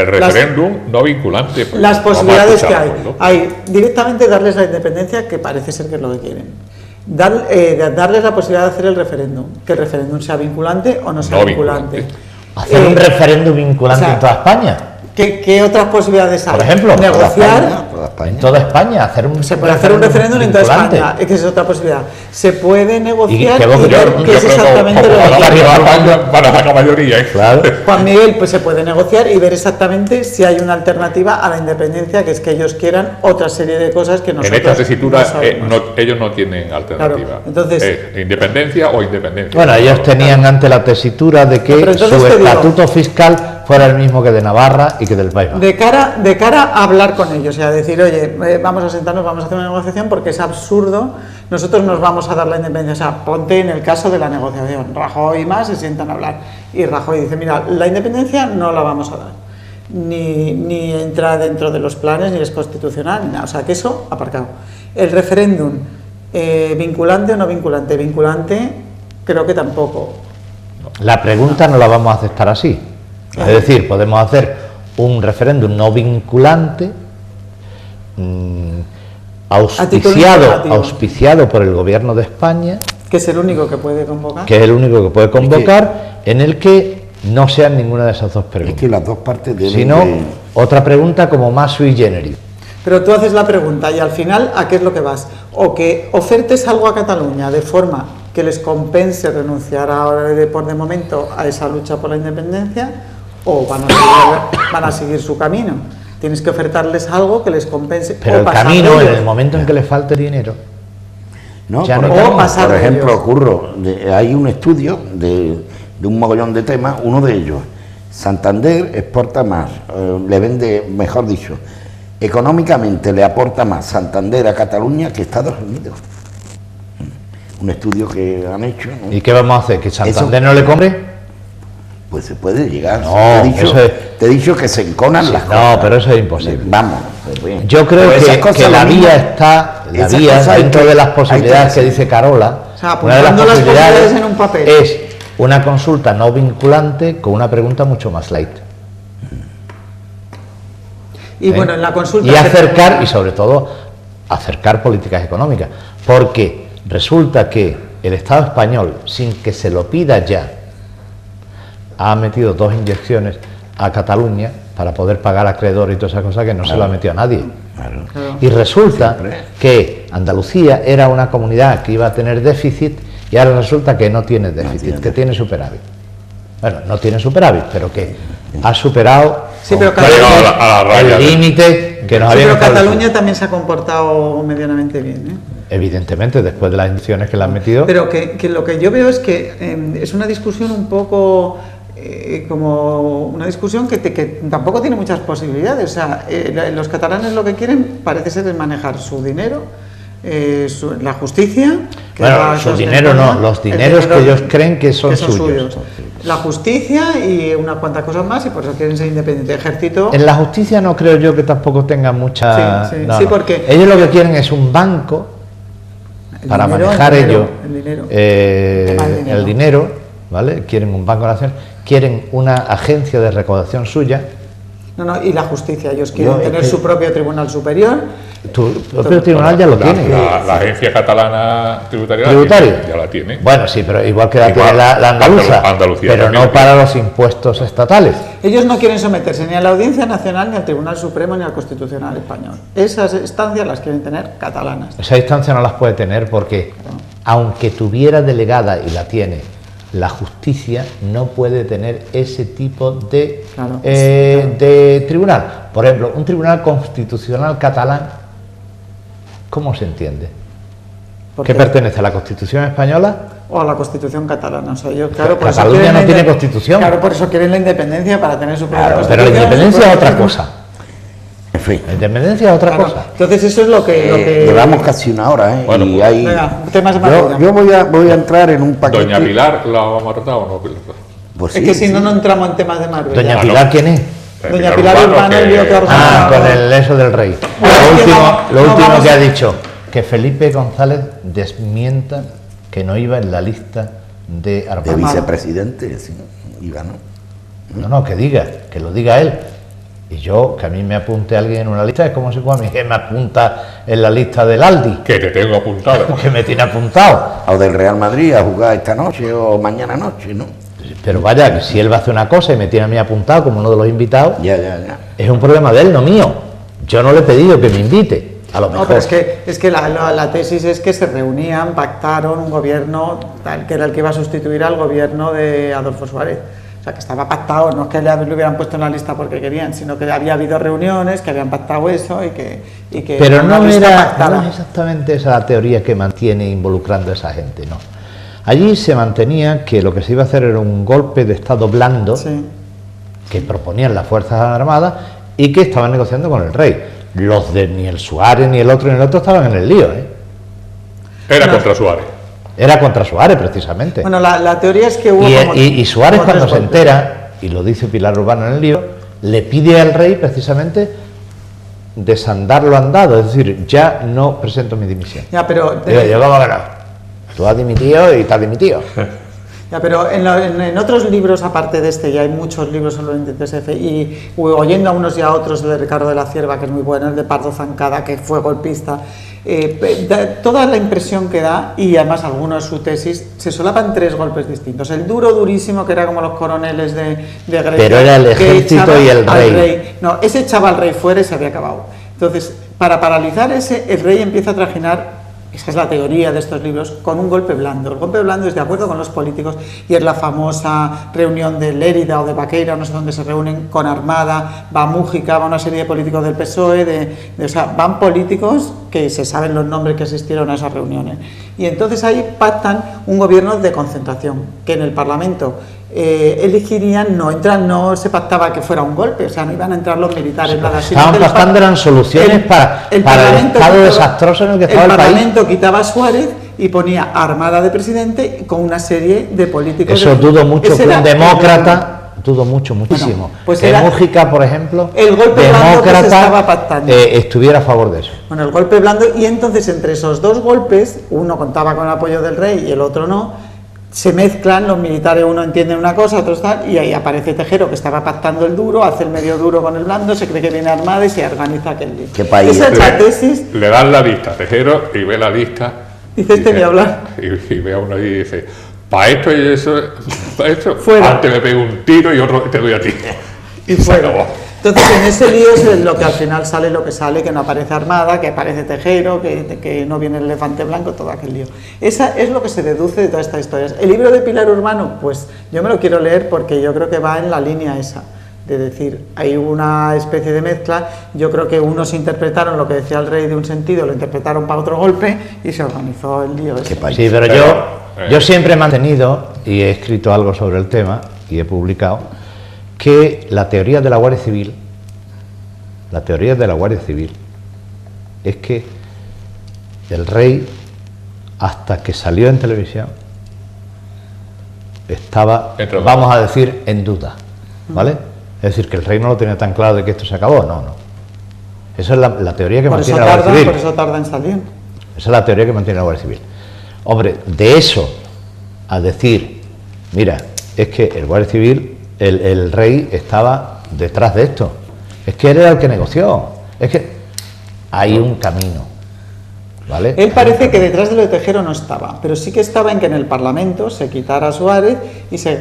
referéndum no vinculante. Las posibilidades que hay. Hay directamente darles la independencia, que parece ser que es lo que quieren. Darles la posibilidad de hacer el referéndum. Que el referéndum sea vinculante o no sea vinculante. Hacer un referéndum vinculante en toda España. ¿Qué otras posibilidades hay? Por ejemplo, negociar. En toda España, se puede hacer un referéndum en toda España, que es otra posibilidad. Se puede negociar y ver qué es exactamente lo que quiere. Para la mayoría, claro. Juan Miguel, pues se puede negociar y ver exactamente si hay una alternativa a la independencia, que es que ellos quieran otra serie de cosas que nosotros. En esta tesitura ellos no tienen alternativa. Claro, entonces, independencia o independencia. Bueno, ellos tenían ante la tesitura de que su estatuto fiscal fuera el mismo que de Navarra y que del País Vasco. De cara a hablar con ellos y a decir, oye, vamos a sentarnos, vamos a hacer una negociación, porque es absurdo, nosotros nos vamos a dar la independencia. O sea, ponte en el caso de la negociación, Rajoy y más se sientan a hablar, y Rajoy dice, mira, la independencia no la vamos a dar, ni entra dentro de los planes, ni es constitucional, ni nada. O sea, que eso aparcado. El referéndum, vinculante o no vinculante, creo que tampoco. La pregunta no la vamos a aceptar así. Es decir, podemos hacer un referéndum no vinculante, auspiciado por el Gobierno de España, que es el único que puede convocar, en el que no sean ninguna de esas dos preguntas. Es que las dos partes deben sino otra pregunta como más sui generis. Pero tú haces la pregunta y al final, ¿a qué es lo que vas? O que ofertes algo a Cataluña de forma que les compense renunciar ahora por de momento a esa lucha por la independencia, o van a seguir su camino. Tienes que ofertarles algo que les compense. Pero el camino, en el momento en que les falte dinero, no, ya por ejemplo, Curro, hay un estudio de un mogollón de temas, uno de ellos, Santander exporta más, le vende, mejor dicho, económicamente le aporta más Santander a Cataluña que Estados Unidos. Un estudio que han hecho, ¿no? ¿Y qué vamos a hacer? ¿Que Santander no le compre? Pues se puede llegar. No, te he dicho que se enconan las cosas. No, pero eso es imposible. Vamos. Yo creo que la vía está, dentro de las posibilidades que dice Carola. O sea, una de las posibilidades en un papel es una consulta no vinculante con una pregunta mucho más light. Y bueno, en la consulta... Y acercar, y sobre todo, acercar políticas económicas. Porque resulta que el Estado español, sin que se lo pida ya, ha metido 2 inyecciones a Cataluña para poder pagar acreedores y todas esas cosas que no se lo ha metido a nadie. Y resulta que Andalucía era una comunidad que iba a tener déficit y ahora resulta que no tiene déficit, que tiene superávit. Bueno, no tiene superávit, pero que ha superado el límite que nos había establecido. Pero Cataluña también se ha comportado medianamente bien, ¿eh? Evidentemente, después de las inyecciones que le han metido. Pero que lo que yo veo es que es una discusión un poco... como una discusión que tampoco tiene muchas posibilidades. O sea, los catalanes lo que quieren parece ser es manejar su dinero, la justicia. Bueno, su dinero no, los dineros que ellos creen que son suyos. La justicia y unas cuantas cosas más, y por eso quieren ser independientes. Ejército. En la justicia no creo yo que tampoco tengan mucha. Sí, porque ellos lo que quieren es un banco para manejar ellos el dinero, ¿vale? Quieren un banco nacional. Quieren una agencia de recaudación suya. Y la justicia. Ellos quieren tener su propio tribunal superior. Tu propio tribunal ya lo tiene. La agencia catalana tributaria ya la tiene. Bueno, sí, pero igual que la tiene la andaluza, pero no para los impuestos estatales. Ellos no quieren someterse ni a la Audiencia Nacional, ni al Tribunal Supremo, ni al Constitucional Español. Esas instancias las quieren tener catalanas. Esa instancia no las puede tener porque, aunque tuviera delegada, y la tiene, la justicia no puede tener ese tipo de tribunal. Por ejemplo, un tribunal constitucional catalán, ¿cómo se entiende? ¿Qué pertenece a la Constitución española? O a la Constitución catalana. O sea, claro, Cataluña no tiene Constitución. Claro, por eso quieren la independencia, para tener su propia Constitución. Pero la independencia es otra cosa. En fin, la independencia es otra cosa. Entonces eso es lo que... Llevamos casi una hora, ¿eh? Bueno, y hay... temas de yo voy a entrar en un paquete... ¿Doña Pilar la vamos a tratar o no, Pilar? Pues es que si no entramos en temas de Marbella. ¿Doña Pilar quién es? Doña Pilar Urbano, con el eso del rey. Lo último que ha dicho, que Felipe González desmienta que no iba en la lista de Armada. De vicepresidente, sí, iba, ¿no? No, que lo diga él. Y yo, que a mí me apunte alguien en una lista, es como si a mí me apunta en la lista del Aldi. Que te tengo apuntado. Que me tiene apuntado. O del Real Madrid a jugar esta noche o mañana noche, ¿no? Pero vaya, que si él va a hacer una cosa y me tiene a mí apuntado como uno de los invitados, es un problema de él, no mío. Yo no le he pedido que me invite, a lo mejor. No, pero es que la tesis es que se reunían, pactaron un gobierno tal que era el que iba a sustituir al gobierno de Adolfo Suárez. O sea, que estaba pactado, no es que lo hubieran puesto en la lista porque querían, sino que había habido reuniones, que habían pactado eso y que pero no es exactamente esa la teoría que mantiene involucrando a esa gente, no. Allí se mantenía que lo que se iba a hacer era un golpe de Estado blando, que proponían las Fuerzas Armadas y que estaban negociando con el rey. Los de ni el Suárez ni el otro estaban en el lío, ¿eh? Era contra Suárez. Era contra Suárez, precisamente. Bueno, la teoría es que hubo... Y Suárez, cuando se entera, y lo dice Pilar Urbano en el libro, le pide al rey, precisamente, desandar lo andado. Es decir, ya no presento mi dimisión. Ya, pero... Yo como que no. Tú has dimitido y te has dimitido. Ya, pero en otros libros, aparte de este, ya hay muchos libros sobre el 23F, y oyendo a unos y a otros, el de Ricardo de la Cierva, que es muy bueno, el de Pardo Zancada, que fue golpista, toda la impresión que da, y además algunos de su tesis, se solapan 3 golpes distintos. El duro, durísimo, que era como los coroneles de Grecia. Pero era el ejército y el rey. No, ese echaba al rey fuera y se había acabado. Entonces, para paralizar ese, el rey empieza a trajinar esa es la teoría de estos libros, con un golpe blando. El golpe blando es de acuerdo con los políticos y es la famosa reunión de Lérida o de Baqueira, no sé dónde se reúnen con Armada, va Mújica, va una serie de políticos del PSOE, o sea, van políticos que se saben los nombres que asistieron a esas reuniones. Y entonces ahí pactan un gobierno de concentración, que en el Parlamento elegirían, no se pactaba que fuera un golpe, o sea, no iban a entrar los militares, nada. Estaban pactando, eran soluciones para el estado desastroso en el que estaba el país. El Parlamento quitaba a Suárez y ponía Armada de presidente con una serie de políticos. Eso dudo mucho que un demócrata, dudo muchísimo. Bueno, pues que Mújica, por ejemplo, el golpe blando que se estaba pactando, estuviera a favor de eso. Bueno, el golpe blando, y entonces entre esos dos golpes, uno contaba con el apoyo del rey y el otro no, se mezclan los militares, uno entiende una cosa, otro está, y ahí aparece Tejero, que estaba pactando el duro, hace el medio duro con el blando, se cree que viene Armada y se organiza aquel lío. ¿Qué país? Esa es la tesis. Le dan la lista a Tejero y ve la lista. Dice, este ni hablar. Y ve a uno ahí y dice, para esto y eso, para esto, fuera. Antes me pego un tiro y otro te doy a ti. Y fuera. Entonces, en ese lío es lo que al final sale lo que sale, que no aparece Armada, que aparece Tejero, que no viene el elefante blanco, todo aquel lío. Esa es lo que se deduce de todas estas historias. El libro de Pilar Urbano, pues yo me lo quiero leer porque yo creo que va en la línea esa, de decir, hay una especie de mezcla. Yo creo que unos interpretaron lo que decía el rey de un sentido, lo interpretaron para otro golpe y se organizó el lío ese. Sí, pero yo siempre he mantenido, y he escrito algo sobre el tema, y he publicado, que la teoría de la Guardia Civil es que el rey, hasta que salió en televisión, estaba, vamos a decir, en duda, ¿vale? Es decir, que el rey no lo tenía tan claro de que esto se acabó, no. Esa es la teoría que mantiene la Guardia Civil. Por eso tarda en salir. Esa es la teoría que mantiene la Guardia Civil. Hombre, de eso a decir, mira, es que el Guardia Civil, el rey estaba detrás de esto, es que él era el que negoció, es que hay un camino, ¿vale? Él parece que detrás de lo de Tejero no estaba, pero sí que estaba en que en el Parlamento se quitara a Suárez y se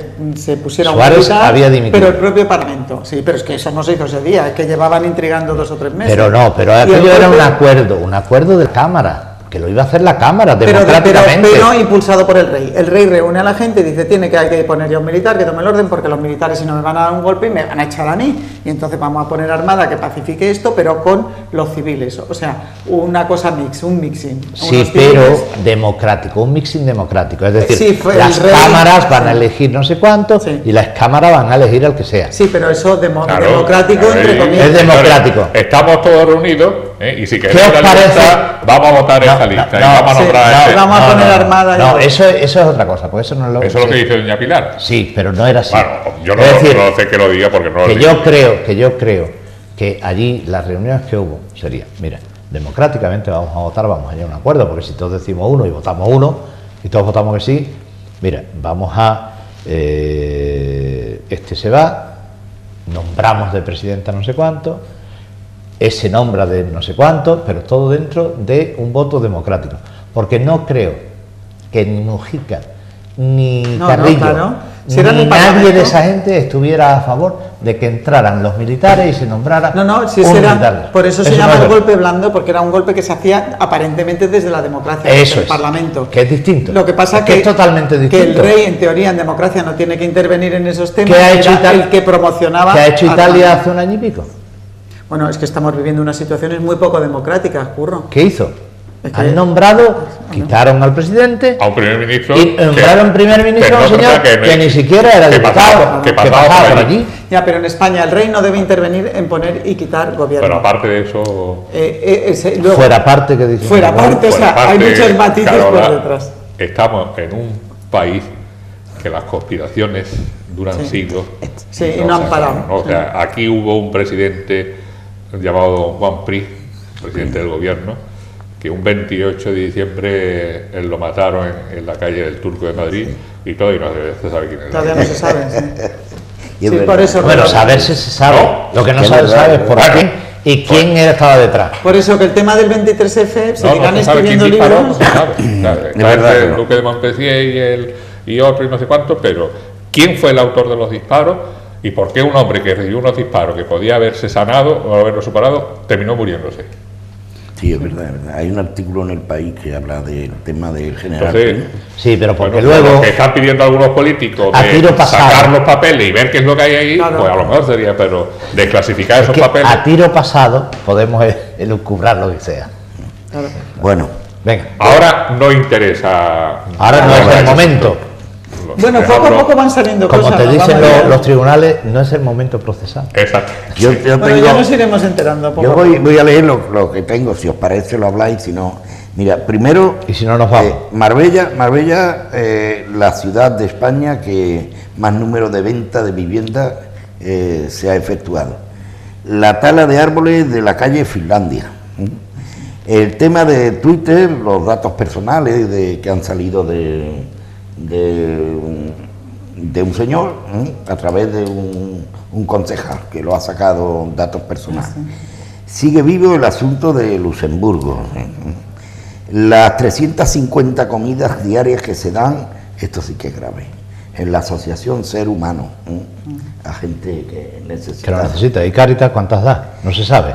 pusiera Suárez un militar, había dimitido. Pero el propio Parlamento, sí, pero es que eso no se hizo ese día, es que llevaban intrigando 2 o 3 meses. Pero aquello era un acuerdo de Cámara, que lo iba a hacer la Cámara democráticamente. Pero impulsado por el rey. El rey reúne a la gente y dice, hay que poner ya un militar que tome el orden, porque los militares si no me van a dar un golpe me van a echar a mí, y entonces vamos a poner Armada que pacifique esto, pero con los civiles, o sea, una cosa un mixing. Sí, pero democrático, un mixing democrático, es decir, las cámaras van a elegir no sé cuánto, y las cámaras van a elegir al que sea. Sí, pero eso democrático, entre comillas. Es democrático. Estamos todos reunidos, y si queremos la lista, vamos a votar esta lista, y vamos a nombrar vamos a poner Armada. No, eso es otra cosa, porque eso no es lo Eso es lo que dice doña Pilar. Sí, pero no era así. Bueno, yo no sé que lo diga porque no lo digo. Yo creo que allí las reuniones que hubo serían, mira, democráticamente vamos a votar, vamos a llegar a un acuerdo, porque si todos decimos uno y votamos uno, y todos votamos que sí, mira, vamos a este se va, nombramos de presidenta no sé cuánto, ese nombra de no sé cuánto, pero todo dentro de un voto democrático, porque no creo que ni Mujica ni Carrillo ni nadie de esa gente estuviera a favor de que entraran los militares y se nombrara militar. Por eso se llama el golpe blando, porque era un golpe que se hacía aparentemente desde la democracia, desde el Parlamento. Que es distinto. Lo que pasa es totalmente distinto. Que el rey, en teoría, en democracia no tiene que intervenir en esos temas. ¿Qué ha hecho Italia? El que promocionaba. ¿Qué ha hecho Italia hace un año y pico? Bueno, es que estamos viviendo unas situaciones muy poco democráticas, Curro. ¿Qué hizo? Han nombrado, quitaron al presidente, a un primer ministro, y nombraron primer ministro a un señor que ni siquiera era diputado, que pasaba por allí. Ya, pero en España el rey no debe intervenir en poner y quitar gobierno. Pero aparte de eso... luego, fuera parte, que dice. Fuera parte, o sea, hay muchos matices por detrás. Estamos en un país que las conspiraciones duran siglos. Sí, y no han parado. O sea, aquí hubo un presidente llamado Juan Pry, presidente del gobierno, que un 28 de diciembre él lo mataron en la calle del Turco de Madrid, y todo, y no se sabe quién es. Todavía no se sabe, sí, por eso. Bueno, saberse se sabe. Lo que no se sabe es por quién y quién estaba detrás. Por eso que el tema del 23F se sigan escribiendo libros. El duque de Montpensier y otro y no sé cuánto, pero ¿quién fue el autor de los disparos? ¿Y por qué un hombre que recibió unos disparos que podía haberse sanado o haberlo superado terminó muriéndose? Sí, es verdad, es verdad. Hay un artículo en El País que habla del tema del general. Entonces, sí, pero porque bueno, luego... lo que están pidiendo algunos políticos a tiro de pasado, sacar los papeles y ver qué es lo que hay ahí, claro, pues a lo mejor sería, pero desclasificar esos que papeles... a tiro pasado podemos elucubrar lo que sea. Claro. Bueno, Venga, Ahora no interesa... ahora no es el momento. Bueno, poco a poco van saliendo Como cosas. te nos dicen vamos viendo. los tribunales, no es el momento procesal. Exacto. yo Bueno, tengo... ya nos iremos enterando poco Yo a poco. voy a leer lo que tengo, si os parece lo habláis, si no... Mira, primero, Y si no nos vamos. Marbella, la ciudad de España que más número de venta de viviendas se ha efectuado. La tala de árboles de la calle Finlandia. El tema de Twitter, los datos personales que han salido de un señor a través de un concejal que lo ha sacado datos personales. Sigue vivo el asunto de Luxemburgo. Las 350 comidas diarias que se dan, esto sí que es grave, en la asociación Ser Humano, a gente que Que necesita. lo necesita. ¿Y Cáritas cuántas da? No se sabe.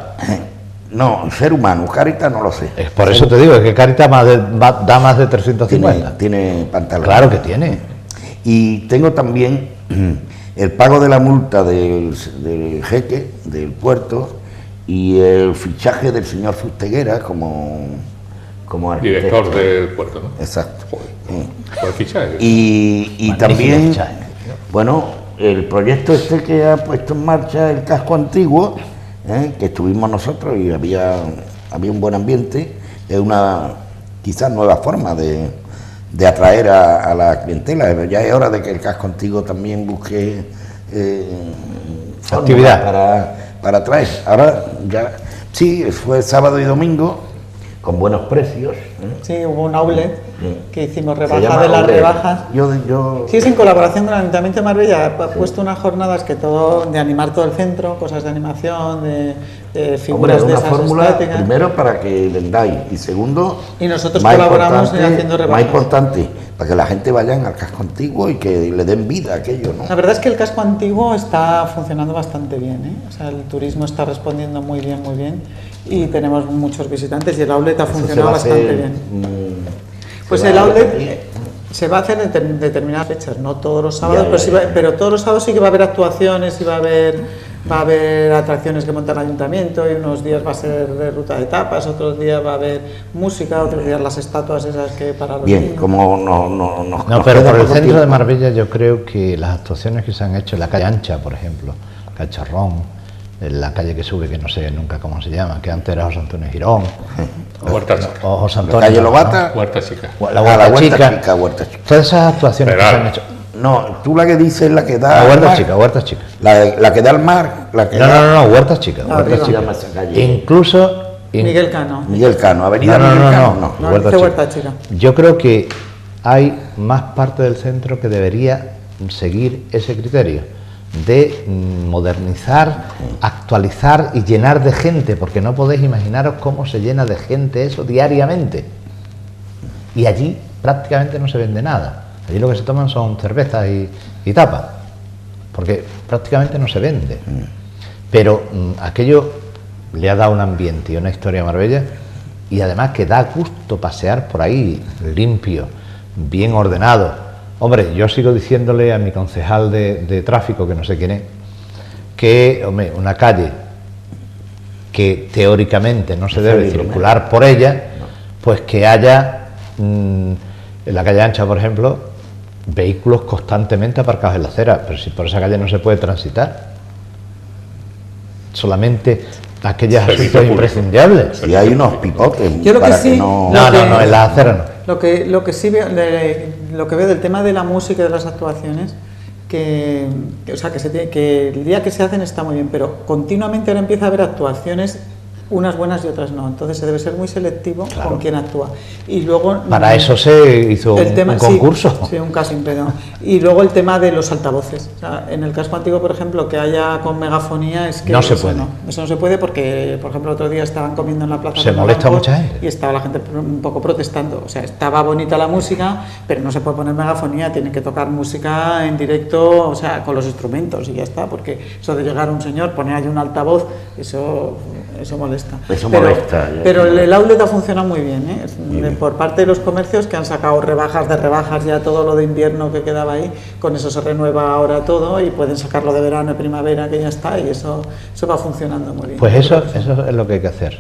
No, Ser Humano, Cáritas no lo sé. Es por eso te digo, es que Cáritas da más de 350. Tiene pantalón. Claro que tiene. Y tengo también el pago de la multa del jeque, del puerto, y el fichaje del señor Fusteguera como arquitecto. Director del puerto, ¿no? Exacto. Por el fichaje. Y Magnífico también, fichaje. bueno, el proyecto este que ha puesto en marcha el casco antiguo, que estuvimos nosotros y había un buen ambiente, es una quizás nueva forma de atraer a la clientela. Ya es hora de que el casco antiguo también busque actividad para atraer. Ahora ya, sí, fue sábado y domingo con buenos precios. Sí, hubo un outlet que hicimos Se rebaja llama de las outlet. rebajas. Yo Sí, es en colaboración con el Ayuntamiento de Marbella. Ha puesto unas jornadas de animar todo el centro, cosas de animación, de Hombre, figuras de una esas fórmula, estáticas. primero para que vendáis y segundo, Y nosotros más colaboramos importante- haciendo más rebajas. importante, para que la gente vaya al casco antiguo y que le den vida a aquello, ¿no? La verdad es que el casco antiguo está funcionando bastante bien, ¿eh? O sea, el turismo está respondiendo muy bien y tenemos muchos visitantes y el outlet ha Eso se funcionado va a bastante hacer, bien. se Pues va el a outlet repetir. se va a hacer en determinadas fechas, no todos los sábados, Ya, pero, sí ya. pero todos los sábados sí que va a haber actuaciones y va a haber atracciones que monta el ayuntamiento y unos días va a ser de ruta de tapas, otros días va a haber música, otros días las estatuas esas que para los Bien, niños. como nos No, pero queda por el poco centro de tiempo. Marbella yo creo que las actuaciones que se han hecho en la calle Ancha, por ejemplo, Cacharrón, en la calle que sube, que no sé nunca cómo se llama, que antes era José Antonio Girón, Huerta Chica. o José La Antonio... calle ¿no? Lobata, Huerta Chica. La a Huerta, la Chica, Huerta Chica. todas esas actuaciones que se han hecho... No, tú la que dices es la que da La al Huerta mar. Chica, Huerta Chica. La que da al mar, la que No, da... no, no, Huerta Chica, Ah, Huerta arriba. Chica. llama esa calle? Incluso... Miguel Cano. Miguel Cano, Avenida No, no, Miguel no, Cano, no. No, Huerta dice Chica. Huerta Chica. Yo creo que hay más parte del centro que debería seguir ese criterio de modernizar, actualizar y llenar de gente, porque no podéis imaginaros cómo se llena de gente eso diariamente. Y allí prácticamente no se vende nada. Allí lo que se toman son cervezas y tapas, porque prácticamente no se vende. Pero aquello le ha dado un ambiente y una historia a Marbella, y además que da gusto pasear por ahí, limpio, bien ordenado. Hombre, yo sigo diciéndole a mi concejal de tráfico, que no sé quién es, que, hombre, una calle que teóricamente no se debe circular por ella, pues que haya, en la calle Ancha, por ejemplo, vehículos constantemente aparcados en la acera, pero si por esa calle no se puede transitar. Solamente aquellas Servicio asuntos público. imprescindibles. Y hay unos pipotes Yo lo que para sí- que no... No, no, no, en las aceras no. Lo que sí veo, lo que veo del tema de la música y de las actuaciones, que el día que se hacen está muy bien, pero continuamente ahora empieza a haber actuaciones, unas buenas y otras no. Entonces se debe ser muy selectivo con quién actúa. Y luego Para eso se hizo un concurso. Sí, un casting, perdón. Y luego el tema de los altavoces. O sea, en el casco antiguo, por ejemplo, que haya con megafonía es que No se eso puede. Eso no se puede porque, por ejemplo, otro día estaban comiendo en la plaza. Se de molesta Naranjos mucha gente. Y estaba la gente un poco protestando. O sea, estaba bonita la música, pero no se puede poner megafonía, tienen que tocar música en directo, o sea, con los instrumentos y ya está, porque eso de llegar un señor, poner ahí un altavoz, eso eso molesta. Eso molesta. Pero el outlet ha funcionado muy bien, ¿eh? Por parte de los comercios que han sacado rebajas de rebajas, ya todo lo de invierno que quedaba ahí, con eso se renueva ahora todo y pueden sacarlo de verano y primavera que ya está, y eso va funcionando muy bien. Pues eso es lo que hay que hacer,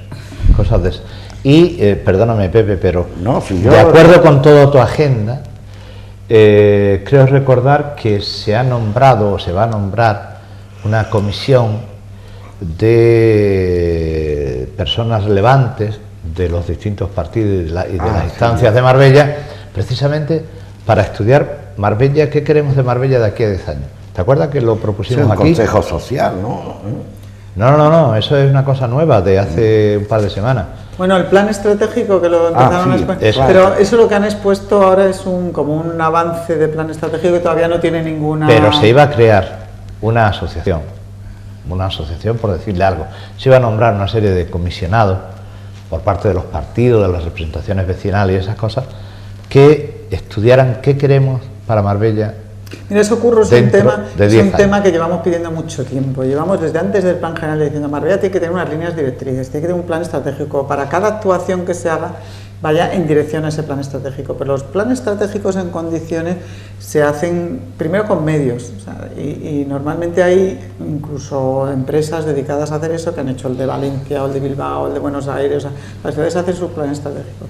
cosas de eso. Y, perdóname Pepe, pero no, si yo... de acuerdo con toda tu agenda, creo recordar que se ha nombrado o se va a nombrar una comisión de personas relevantes de los distintos partidos y de las instancias de Marbella, precisamente para estudiar Marbella, qué queremos de Marbella de aquí a 10 años. ¿Te acuerdas que lo propusimos aquí? Un consejo social, ¿no? No, eso es una cosa nueva de hace un par de semanas. Bueno, el plan estratégico que lo empezaron a exponer, pero eso lo que han expuesto ahora es como un avance de plan estratégico que todavía no tiene ninguna... Pero se iba a crear una asociación por decirle algo, se iba a nombrar una serie de comisionados por parte de los partidos, de las representaciones vecinales y esas cosas, que estudiaran qué queremos para Marbella. Mira, eso ocurre, es un tema que llevamos pidiendo mucho tiempo. Llevamos desde antes del plan general diciendo Marbella tiene que tener unas líneas directrices, tiene que tener un plan estratégico para cada actuación que se haga vaya en dirección a ese plan estratégico. Pero los planes estratégicos en condiciones se hacen primero con medios, o sea, y normalmente hay incluso empresas dedicadas a hacer eso que han hecho el de Valencia o el de Bilbao o el de Buenos Aires. O sea, las ciudades hacen sus planes estratégicos.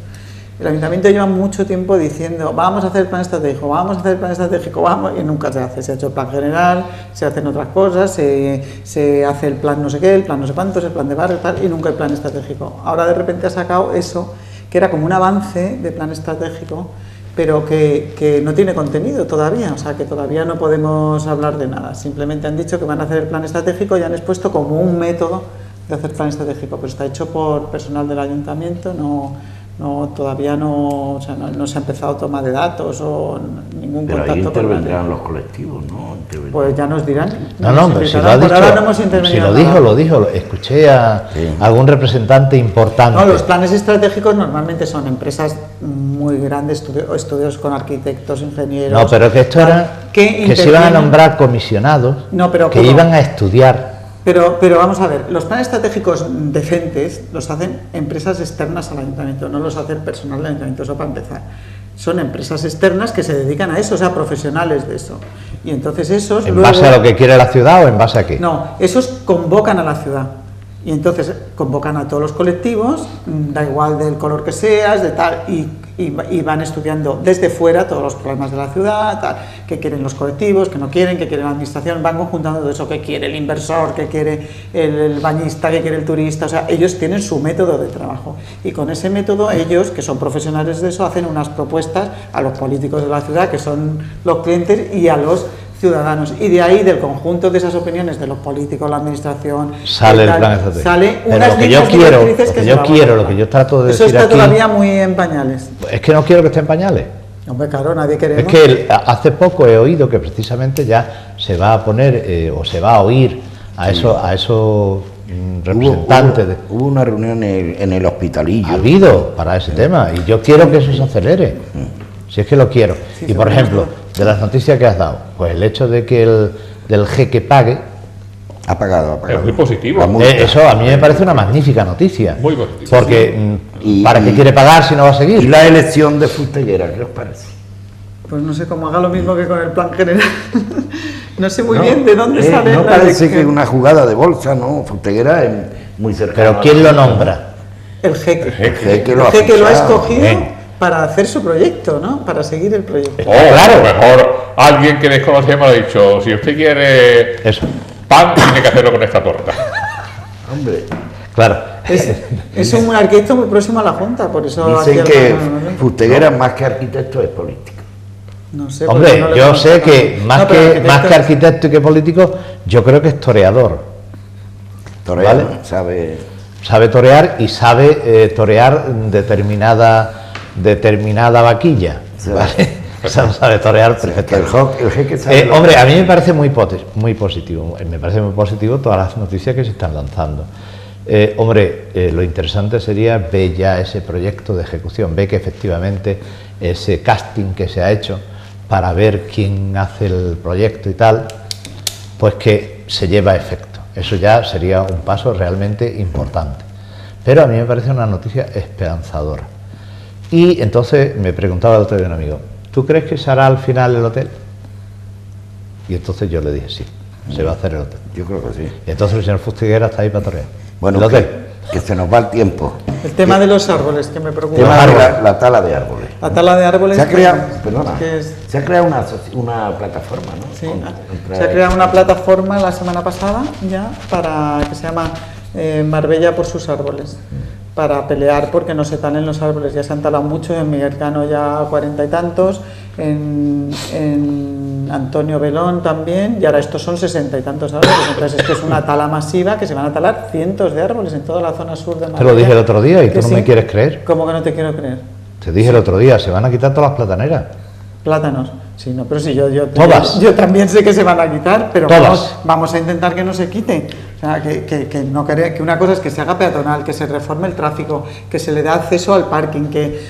El ayuntamiento lleva mucho tiempo diciendo vamos a hacer el plan estratégico, vamos a hacer el plan estratégico, vamos, y nunca se hace. Se ha hecho el plan general, se hacen otras cosas, se hace el plan no sé qué, el plan no sé cuántos, el plan de barrio, tal, y nunca el plan estratégico. Ahora de repente ha sacado eso, que era como un avance de plan estratégico, pero que no tiene contenido todavía, o sea que todavía no podemos hablar de nada. Simplemente han dicho que van a hacer el plan estratégico y han expuesto como un método de hacer plan estratégico, pero está hecho por personal del ayuntamiento, todavía no se ha empezado toma de datos o ningún pero contacto. Pero ahí intervendrán los colectivos, ¿no? Pues ya nos dirán. Pero si lo ha dicho, lo dijo, escuché a algún representante importante. No, los planes estratégicos normalmente son empresas muy grandes, estudios con arquitectos, ingenieros. No, pero que esto era que se iban a nombrar comisionados que iban a estudiar. Pero vamos a ver, los planes estratégicos decentes los hacen empresas externas al ayuntamiento, no los hace el personal del ayuntamiento, eso para empezar. Son empresas externas que se dedican a eso, o sea, profesionales de eso. Y entonces esos... ¿En base a lo que quiere la ciudad o en base a qué? No, esos convocan a la ciudad. Y entonces convocan a todos los colectivos, da igual del color que seas, de tal, y van estudiando desde fuera todos los problemas de la ciudad, tal, qué quieren los colectivos, qué no quieren, qué quiere la administración, van conjuntando todo eso, qué quiere el inversor, qué quiere el bañista, qué quiere el turista, o sea, ellos tienen su método de trabajo. Y con ese método ellos, que son profesionales de eso, hacen unas propuestas a los políticos de la ciudad, que son los clientes, y a los ciudadanos, y de ahí, del conjunto de esas opiniones de los políticos, la administración, sale el plan estratégico. Sale unas lo que yo quiero, lo que yo trato de decir aquí... Eso está todavía muy en pañales. Es que no quiero que esté en pañales. Hombre, claro, nadie queremos. Es que hace poco he oído que precisamente ya se va a poner, o se va a oír a esos representantes. Hubo una reunión en el Hospitalillo. Ha habido para ese tema, y yo quiero que eso se acelere. Si es que lo quiero. Sí, y por ejemplo, de las noticias que has dado, pues el hecho de que del jeque pague... Ha pagado. Es muy positivo. Eso a mí me parece una magnífica noticia. Muy positivo. Porque, ¿para qué quiere pagar si no va a seguir? ¿Y la elección de Fusteguera, qué os parece? Pues no sé, cómo haga lo mismo que con el plan general. No sé muy bien de dónde sale. No parece que es una jugada de bolsa, ¿no? Fusteguera es muy cercano. ¿Pero quién lo nombra? El jeque. El jeque lo ha escogido para hacer su proyecto, ¿no? Para seguir el proyecto. Claro. A lo mejor alguien que desconocemos ha dicho, si usted quiere pan, tiene que hacerlo con esta torta. Hombre, claro. Es un arquitecto muy próximo a la Junta, por eso... Dicen que Fusteguera, más que arquitecto, es político. No sé. Hombre, no yo sé que más que arquitecto y que político, yo creo que es toreador. Toreador, ¿vale? Sabe torear y sabe torear determinada vaquilla, ¿vale? Sabe torear perfectamente. El jeque sabe hombre, a mí me parece muy positivo. Me parece muy positivo todas las noticias que se están lanzando. Lo interesante sería ver ya ese proyecto de ejecución, ver que efectivamente ese casting que se ha hecho para ver quién hace el proyecto y tal, pues que se lleva a efecto. Eso ya sería un paso realmente importante. Pero a mí me parece una noticia esperanzadora. Y entonces me preguntaba el otro día un amigo, ¿tú crees que se hará al final el hotel? Y entonces yo le dije, sí, se va a hacer el hotel. Yo creo que sí. Y entonces el señor Fustiguera está ahí para torrear. Bueno, el hotel. Que se nos va el tiempo. El tema de los árboles, que me preocupa. El tema de la tala de árboles. La tala de árboles... Se ha creado, se ha creado una plataforma, ¿no? Sí, se ha creado una plataforma la semana pasada ya para que se llama Marbella por sus árboles, para pelear porque no se talen los árboles. Ya se han talado mucho, en Miguel Cano ya 40 y tantos, en Antonio Belón también, y ahora estos son 60 y tantos árboles. Entonces es que es una tala masiva, que se van a talar cientos de árboles en toda la zona sur de Marbella. Te lo dije el otro día y tú no me quieres creer. ¿Cómo que no te quiero creer? Te dije el otro día, se van a quitar todas las plataneras. Plátanos. Sí, no, pero sí, Todas. yo también sé que se van a quitar, pero Todas. vamos a intentar que no se quite. O sea, que una cosa es que se haga peatonal, que se reforme el tráfico, que se le dé acceso al parking,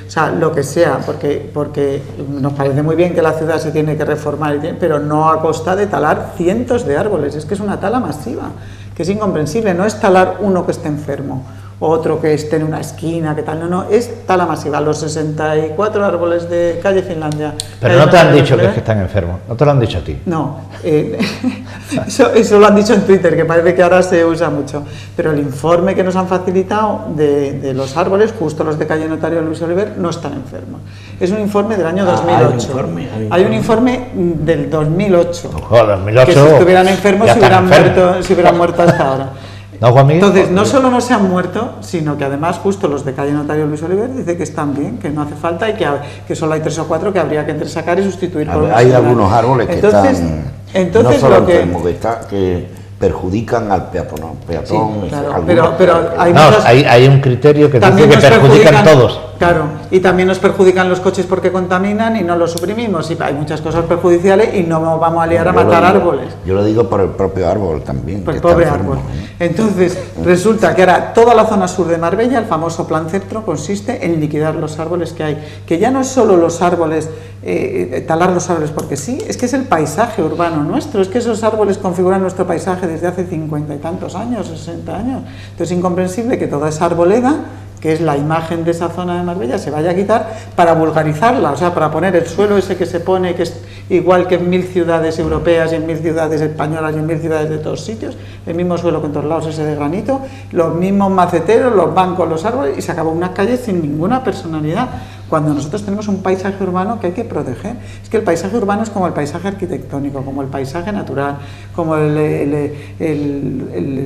o sea, lo que sea, porque nos parece muy bien que la ciudad se tiene que reformar, pero no a costa de talar cientos de árboles. Es que es una tala masiva, que es incomprensible. No es talar uno que esté enfermo, otro que esté en una esquina, que tal, no, es tala masiva. Los 64 árboles de calle Finlandia. Pero no te han dicho que es que están enfermos, no te lo han dicho a ti. No, eso lo han dicho en Twitter, que parece que ahora se usa mucho. Pero el informe que nos han facilitado de los árboles, justo los de calle Notario Luis Oliver, no están enfermos. Es un informe del año 2008. Hay un informe del 2008. Ojo, 2008 que si estuvieran enfermos se hubieran muerto hasta ahora. ¿No, Juan Miguel? Entonces, no solo no se han muerto, sino que además justo los de calle Notario Luis Oliver dice que están bien, que no hace falta y que solo hay 3 o 4 que habría que entresacar y sustituir por Hay algunos árboles que están entonces no solo lo que perjudican al peatón. Sí, claro, pero hay un criterio que dice que perjudican todos. Claro, y también nos perjudican los coches porque contaminan y no los suprimimos. Y hay muchas cosas perjudiciales y no vamos a liar a matar árboles. Yo lo digo por el propio árbol también. Por el pobre árbol. Entonces, resulta que ahora toda la zona sur de Marbella, el famoso Plan Centro, consiste en liquidar los árboles que hay. Que ya no es solo los árboles, talar los árboles porque sí, es que es el paisaje urbano nuestro. Es que esos árboles configuran nuestro paisaje desde hace 50 y tantos años, 60 años. Entonces es incomprensible que toda esa arboleda, que es la imagen de esa zona de Marbella, se vaya a quitar para vulgarizarla, o sea, para poner el suelo ese que se pone, que es igual que en 1000 ciudades europeas y en 1000 ciudades españolas y en 1000 ciudades de todos sitios, el mismo suelo que en todos lados, ese de granito, los mismos maceteros, los bancos, los árboles, y se acabó unas calles sin ninguna personalidad, cuando nosotros tenemos un paisaje urbano que hay que proteger. Es que el paisaje urbano es como el paisaje arquitectónico, como el paisaje natural, como el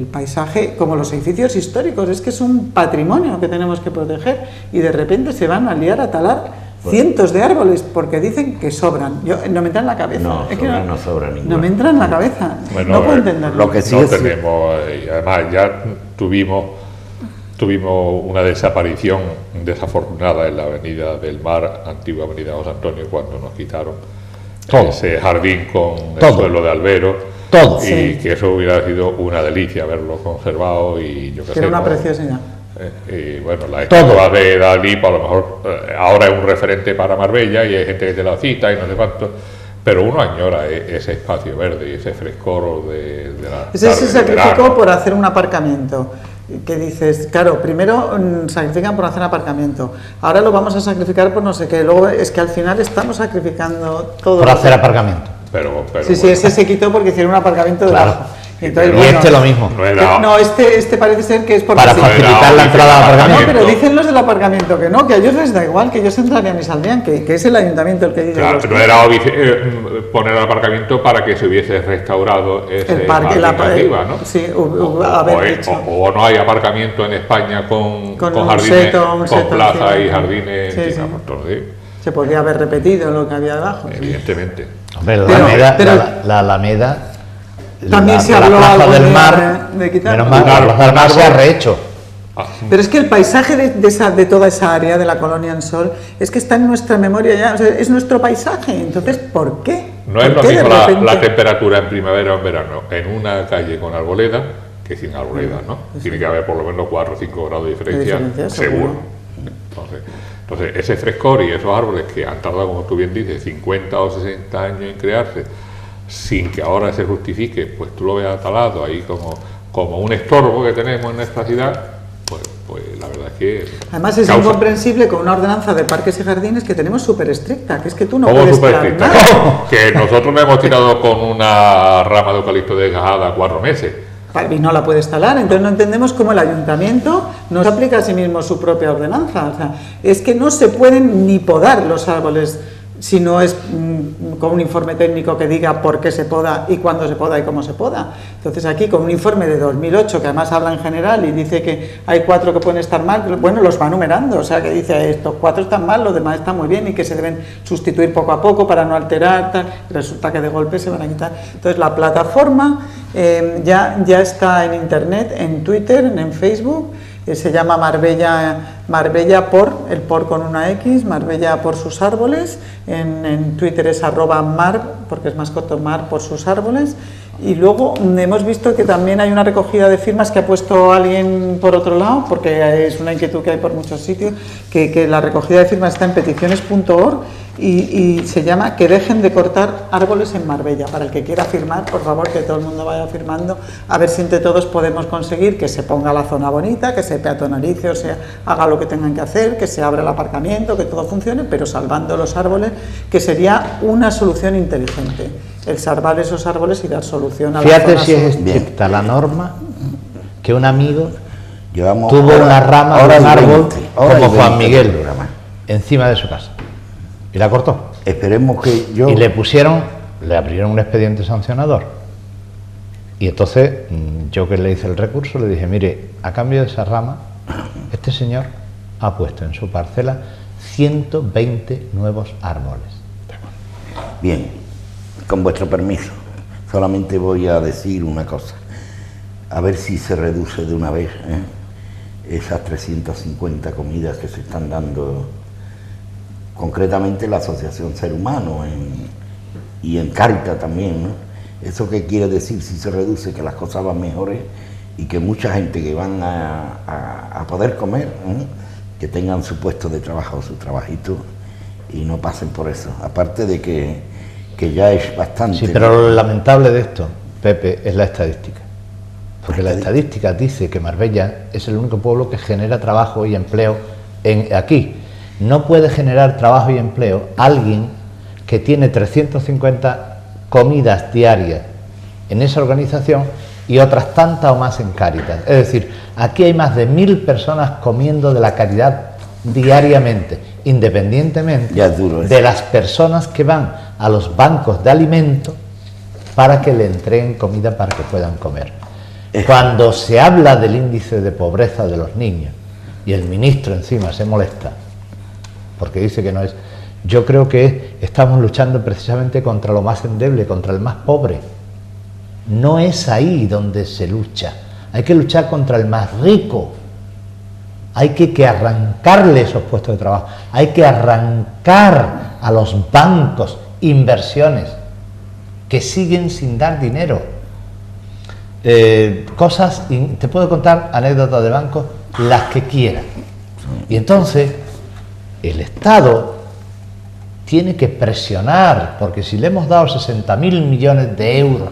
paisaje, como los edificios históricos. Es que es un patrimonio que tenemos que proteger y de repente se van a liar a talar cientos de árboles porque dicen que sobran. No me entra en la cabeza. No sobra ninguno. No me entra en la cabeza. Bueno, no puedo entenderlo. Lo que sí no es tenemos, y además ya tuvimos una desaparición desafortunada en la Avenida del Mar, antigua Avenida José Antonio, cuando nos quitaron ese jardín con el suelo de albero. Todo. Y que eso hubiera sido una delicia haberlo conservado y yo qué sé. Era una preciosidad. Y bueno, la estatua de Dalí, a lo mejor ahora es un referente para Marbella y hay gente que te la cita y no sé cuánto, pero uno añora ese espacio verde y ese frescor de la Ese se sacrificó por hacer un aparcamiento. Que dices, claro, primero sacrifican por hacer aparcamiento, ahora lo vamos a sacrificar por no sé qué, luego es que al final estamos sacrificando todo. Por hacer aparcamiento. Pero sí, sí, ese se quitó porque hicieron un aparcamiento debajo. Entonces, y este lo mismo. No, este parece ser que es porque para facilitar la entrada al aparcamiento. No, pero dicen los del aparcamiento que no, que a ellos les da igual, que ellos entrarían y saldrían, que es el ayuntamiento el que dice. Claro, no era poner el aparcamiento para que se hubiese restaurado ese parque arriba, ¿no? Sí, o no hay aparcamiento en España con jardines, con plaza y jardines. Sí. Se podría haber repetido lo que había debajo. Evidentemente. Hombre, la Alameda. También se habló algo del mar de quitar. Menos mal, la Plaza del Mar se ha rehecho. Pero es que el paisaje de toda esa área de la Colonia Ansol es que está en nuestra memoria ya, o sea, es nuestro paisaje. Entonces, ¿por qué? No es lo mismo la temperatura en primavera o en verano en una calle con arboleda que sin arboleda, ¿no? Tiene que haber por lo menos 4 o 5 grados de diferencia, seguro. Entonces, ese frescor y esos árboles que han tardado, como tú bien dices, 50 o 60 años en crearse, sin que ahora se justifique, pues tú lo veas talado ahí como como un estorbo que tenemos en esta ciudad, pues la verdad es que... Además es incomprensible con una ordenanza de parques y jardines que tenemos súper estricta, que es que tú no ¿Cómo puedes súper parar estricta? nada. Que nosotros nos hemos tirado con una rama de eucalipto desgajada 4 meses. Y no la puede instalar, entonces no entendemos cómo el ayuntamiento no se aplica a sí mismo su propia ordenanza. O sea, es que no se pueden ni podar los árboles si no es con un informe técnico que diga por qué se poda y cuándo se poda y cómo se poda. Entonces aquí con un informe de 2008 que además habla en general y dice que hay 4 que pueden estar mal, bueno, los va numerando, o sea que dice estos 4 están mal, los demás están muy bien y que se deben sustituir poco a poco para no alterar, tal, y resulta que de golpe se van a quitar. Entonces la plataforma ya está en internet, en Twitter, en Facebook. Se llama Marbella por, el por con una X, Marbella por sus árboles, en Twitter es @mar, porque es más corto, Mar por sus árboles, y luego hemos visto que también hay una recogida de firmas que ha puesto alguien por otro lado, porque es una inquietud que hay por muchos sitios, que la recogida de firmas está en peticiones.org y se llama que dejen de cortar árboles en Marbella. Para el que quiera firmar, por favor, que todo el mundo vaya firmando, a ver si entre todos podemos conseguir que se ponga la zona bonita, que se peatonalice, o sea, haga lo que tengan que hacer, que se abra el aparcamiento, que todo funcione, pero salvando los árboles, que sería una solución inteligente, el salvar esos árboles y dar solución a la zona. Fíjate si es estricta la norma, que un amigo Llevamos tuvo una rama de un árbol como Juan Miguel encima de su casa y la cortó. Esperemos que yo... Y le abrieron un expediente sancionador. Y entonces yo que le hice el recurso le dije, mire, a cambio de esa rama, este señor ha puesto en su parcela 120 nuevos árboles. Bien, con vuestro permiso, solamente voy a decir una cosa, a ver si se reduce de una vez esas 350 comidas que se están dando, concretamente la Asociación Ser Humano y en Cáritas también, ¿no? ¿Eso qué quiere decir? Si se reduce, que las cosas van mejores y que mucha gente que van a poder comer, que tengan su puesto de trabajo, su trabajito, y no pasen por eso. Aparte de que ya es bastante... Sí, pero lo lamentable de esto, Pepe, es la estadística. Porque la estadística dice que Marbella es el único pueblo que genera trabajo y empleo aquí. No puede generar trabajo y empleo alguien que tiene 350 comidas diarias en esa organización y otras tantas o más en Cáritas. Es decir, aquí hay más de 1000 personas comiendo de la caridad diariamente, independientemente de las personas que van a los bancos de alimentos para que le entreguen comida para que puedan comer. Cuando se habla del índice de pobreza de los niños y el ministro encima se molesta porque dice que no es, yo creo que estamos luchando precisamente contra lo más endeble, contra el más pobre. No es ahí donde se lucha, hay que luchar contra el más rico. Hay que arrancarle esos puestos de trabajo, hay que arrancar a los bancos inversiones que siguen sin dar dinero. Cosas, te puedo contar anécdotas de bancos, las que quieras. Y entonces el Estado tiene que presionar, porque si le hemos dado 60.000 millones de euros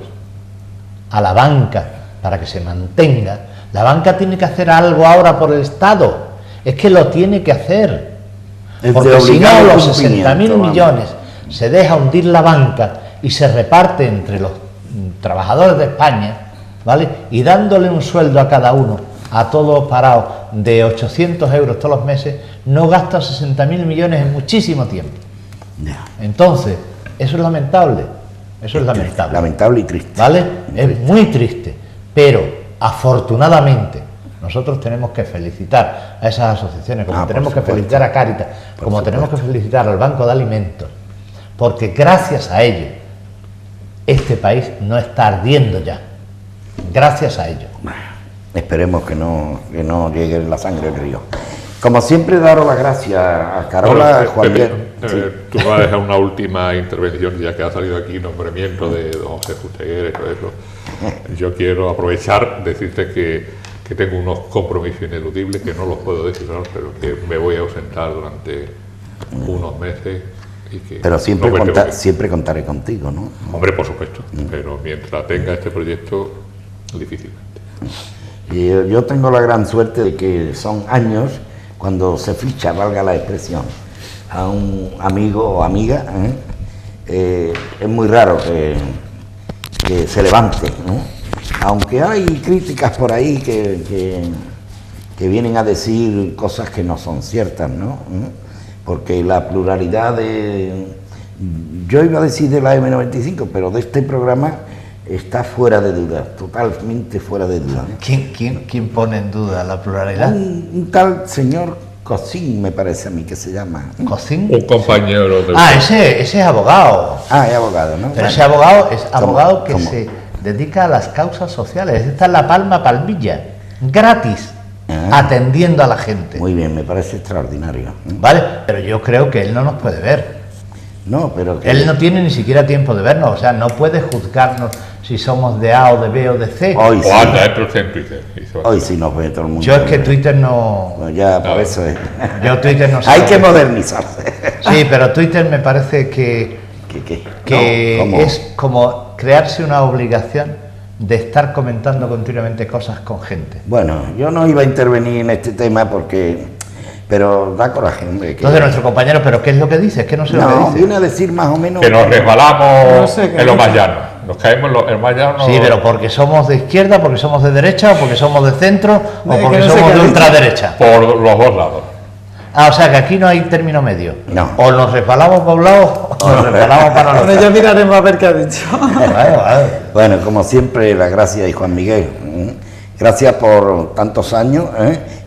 a la banca para que se mantenga, la banca tiene que hacer algo ahora por el Estado, es que lo tiene que hacer, porque si no los 60.000 millones se deja hundir la banca y se reparte entre los trabajadores de España, ¿vale? Y dándole un sueldo a cada uno, a todos parados, de 800 euros todos los meses, no gasta 60.000 millones en muchísimo tiempo. Entonces, eso es lamentable, eso es lamentable. Lamentable y triste. ¿Vale? Es muy triste, pero afortunadamente nosotros tenemos que felicitar a esas asociaciones, como tenemos que felicitar a Cáritas, como tenemos que felicitar al Banco de Alimentos, porque gracias a ellos este país no está ardiendo ya, gracias a ellos. Esperemos que no llegue la sangre al río. Como siempre, daros las gracias a Carola, Juan Diego. Tú vas a dejar una última intervención, ya que ha salido aquí nombramiento de don José Fusteguer y todo eso. Yo quiero aprovechar, decirte que tengo unos compromisos ineludibles que no los puedo decir, pero que me voy a ausentar durante unos meses. Y que pero siempre, siempre contaré contigo, ¿no? Hombre, por supuesto, pero mientras tenga este proyecto, difícilmente. Y yo tengo la gran suerte de que son años cuando se ficha, valga la expresión, a un amigo o amiga, es muy raro que se levante, ¿no? Aunque hay críticas por ahí que vienen a decir cosas que no son ciertas, ¿no? Porque la pluralidad yo iba a decir de la M95, pero de este programa está fuera de duda, totalmente fuera de duda. ¿Quién pone en duda la pluralidad? Un tal señor Cosín, me parece a mí que se llama. ¿Cosín? Un compañero de... Ese es abogado. Es abogado, ¿no? Pero ese abogado es abogado que ¿Cómo? se dedica a las causas sociales. Está en La Palma, Palmilla, gratis, atendiendo a la gente. Muy bien, me parece extraordinario. ¿Vale? Pero yo creo que él no nos puede ver. No, pero que... Él no tiene ni siquiera tiempo de vernos, o sea, no puede juzgarnos si somos de A o de B o de C. Hoy sí. O anda, pero está en Twitter. Hoy sí nos ve todo el mundo. Yo es que Twitter no... Pues ya, por eso es. Yo Twitter no sé. Hay que modernizarse. Sí, pero Twitter me parece que No, ¿cómo? es como crearse una obligación de estar comentando continuamente cosas con gente. Bueno, yo no iba a intervenir en este tema porque... Pero da coraje, hombre. Entonces nuestro compañero, ¿pero qué es lo que dice? Es que no sé lo que No, dice. viene a decir más o menos... Que nos resbalamos No sé qué en lo dice. más llano. Nos caemos en lo más llano. Sí, pero porque somos de izquierda, porque somos de derecha, o porque somos de centro, o Que porque no sé somos qué de dice. ultraderecha. Por los dos lados. O sea que aquí no hay término medio. No. O nos resbalamos para un lado, o nos resbalamos para el Bueno, otro. ya miraremos a ver qué ha dicho. Vale. Bueno, como siempre, las gracias y Juan Miguel. Gracias por tantos años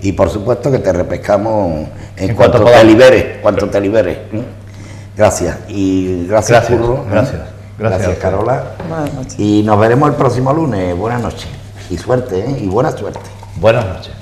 y por supuesto que te repescamos en cuanto te podamos. liberes. Gracias. Y gracias, Curro. Gracias, Carola. Buenas noches. Y nos veremos el próximo lunes. Buenas noches. Y suerte, y buena suerte. Buenas noches.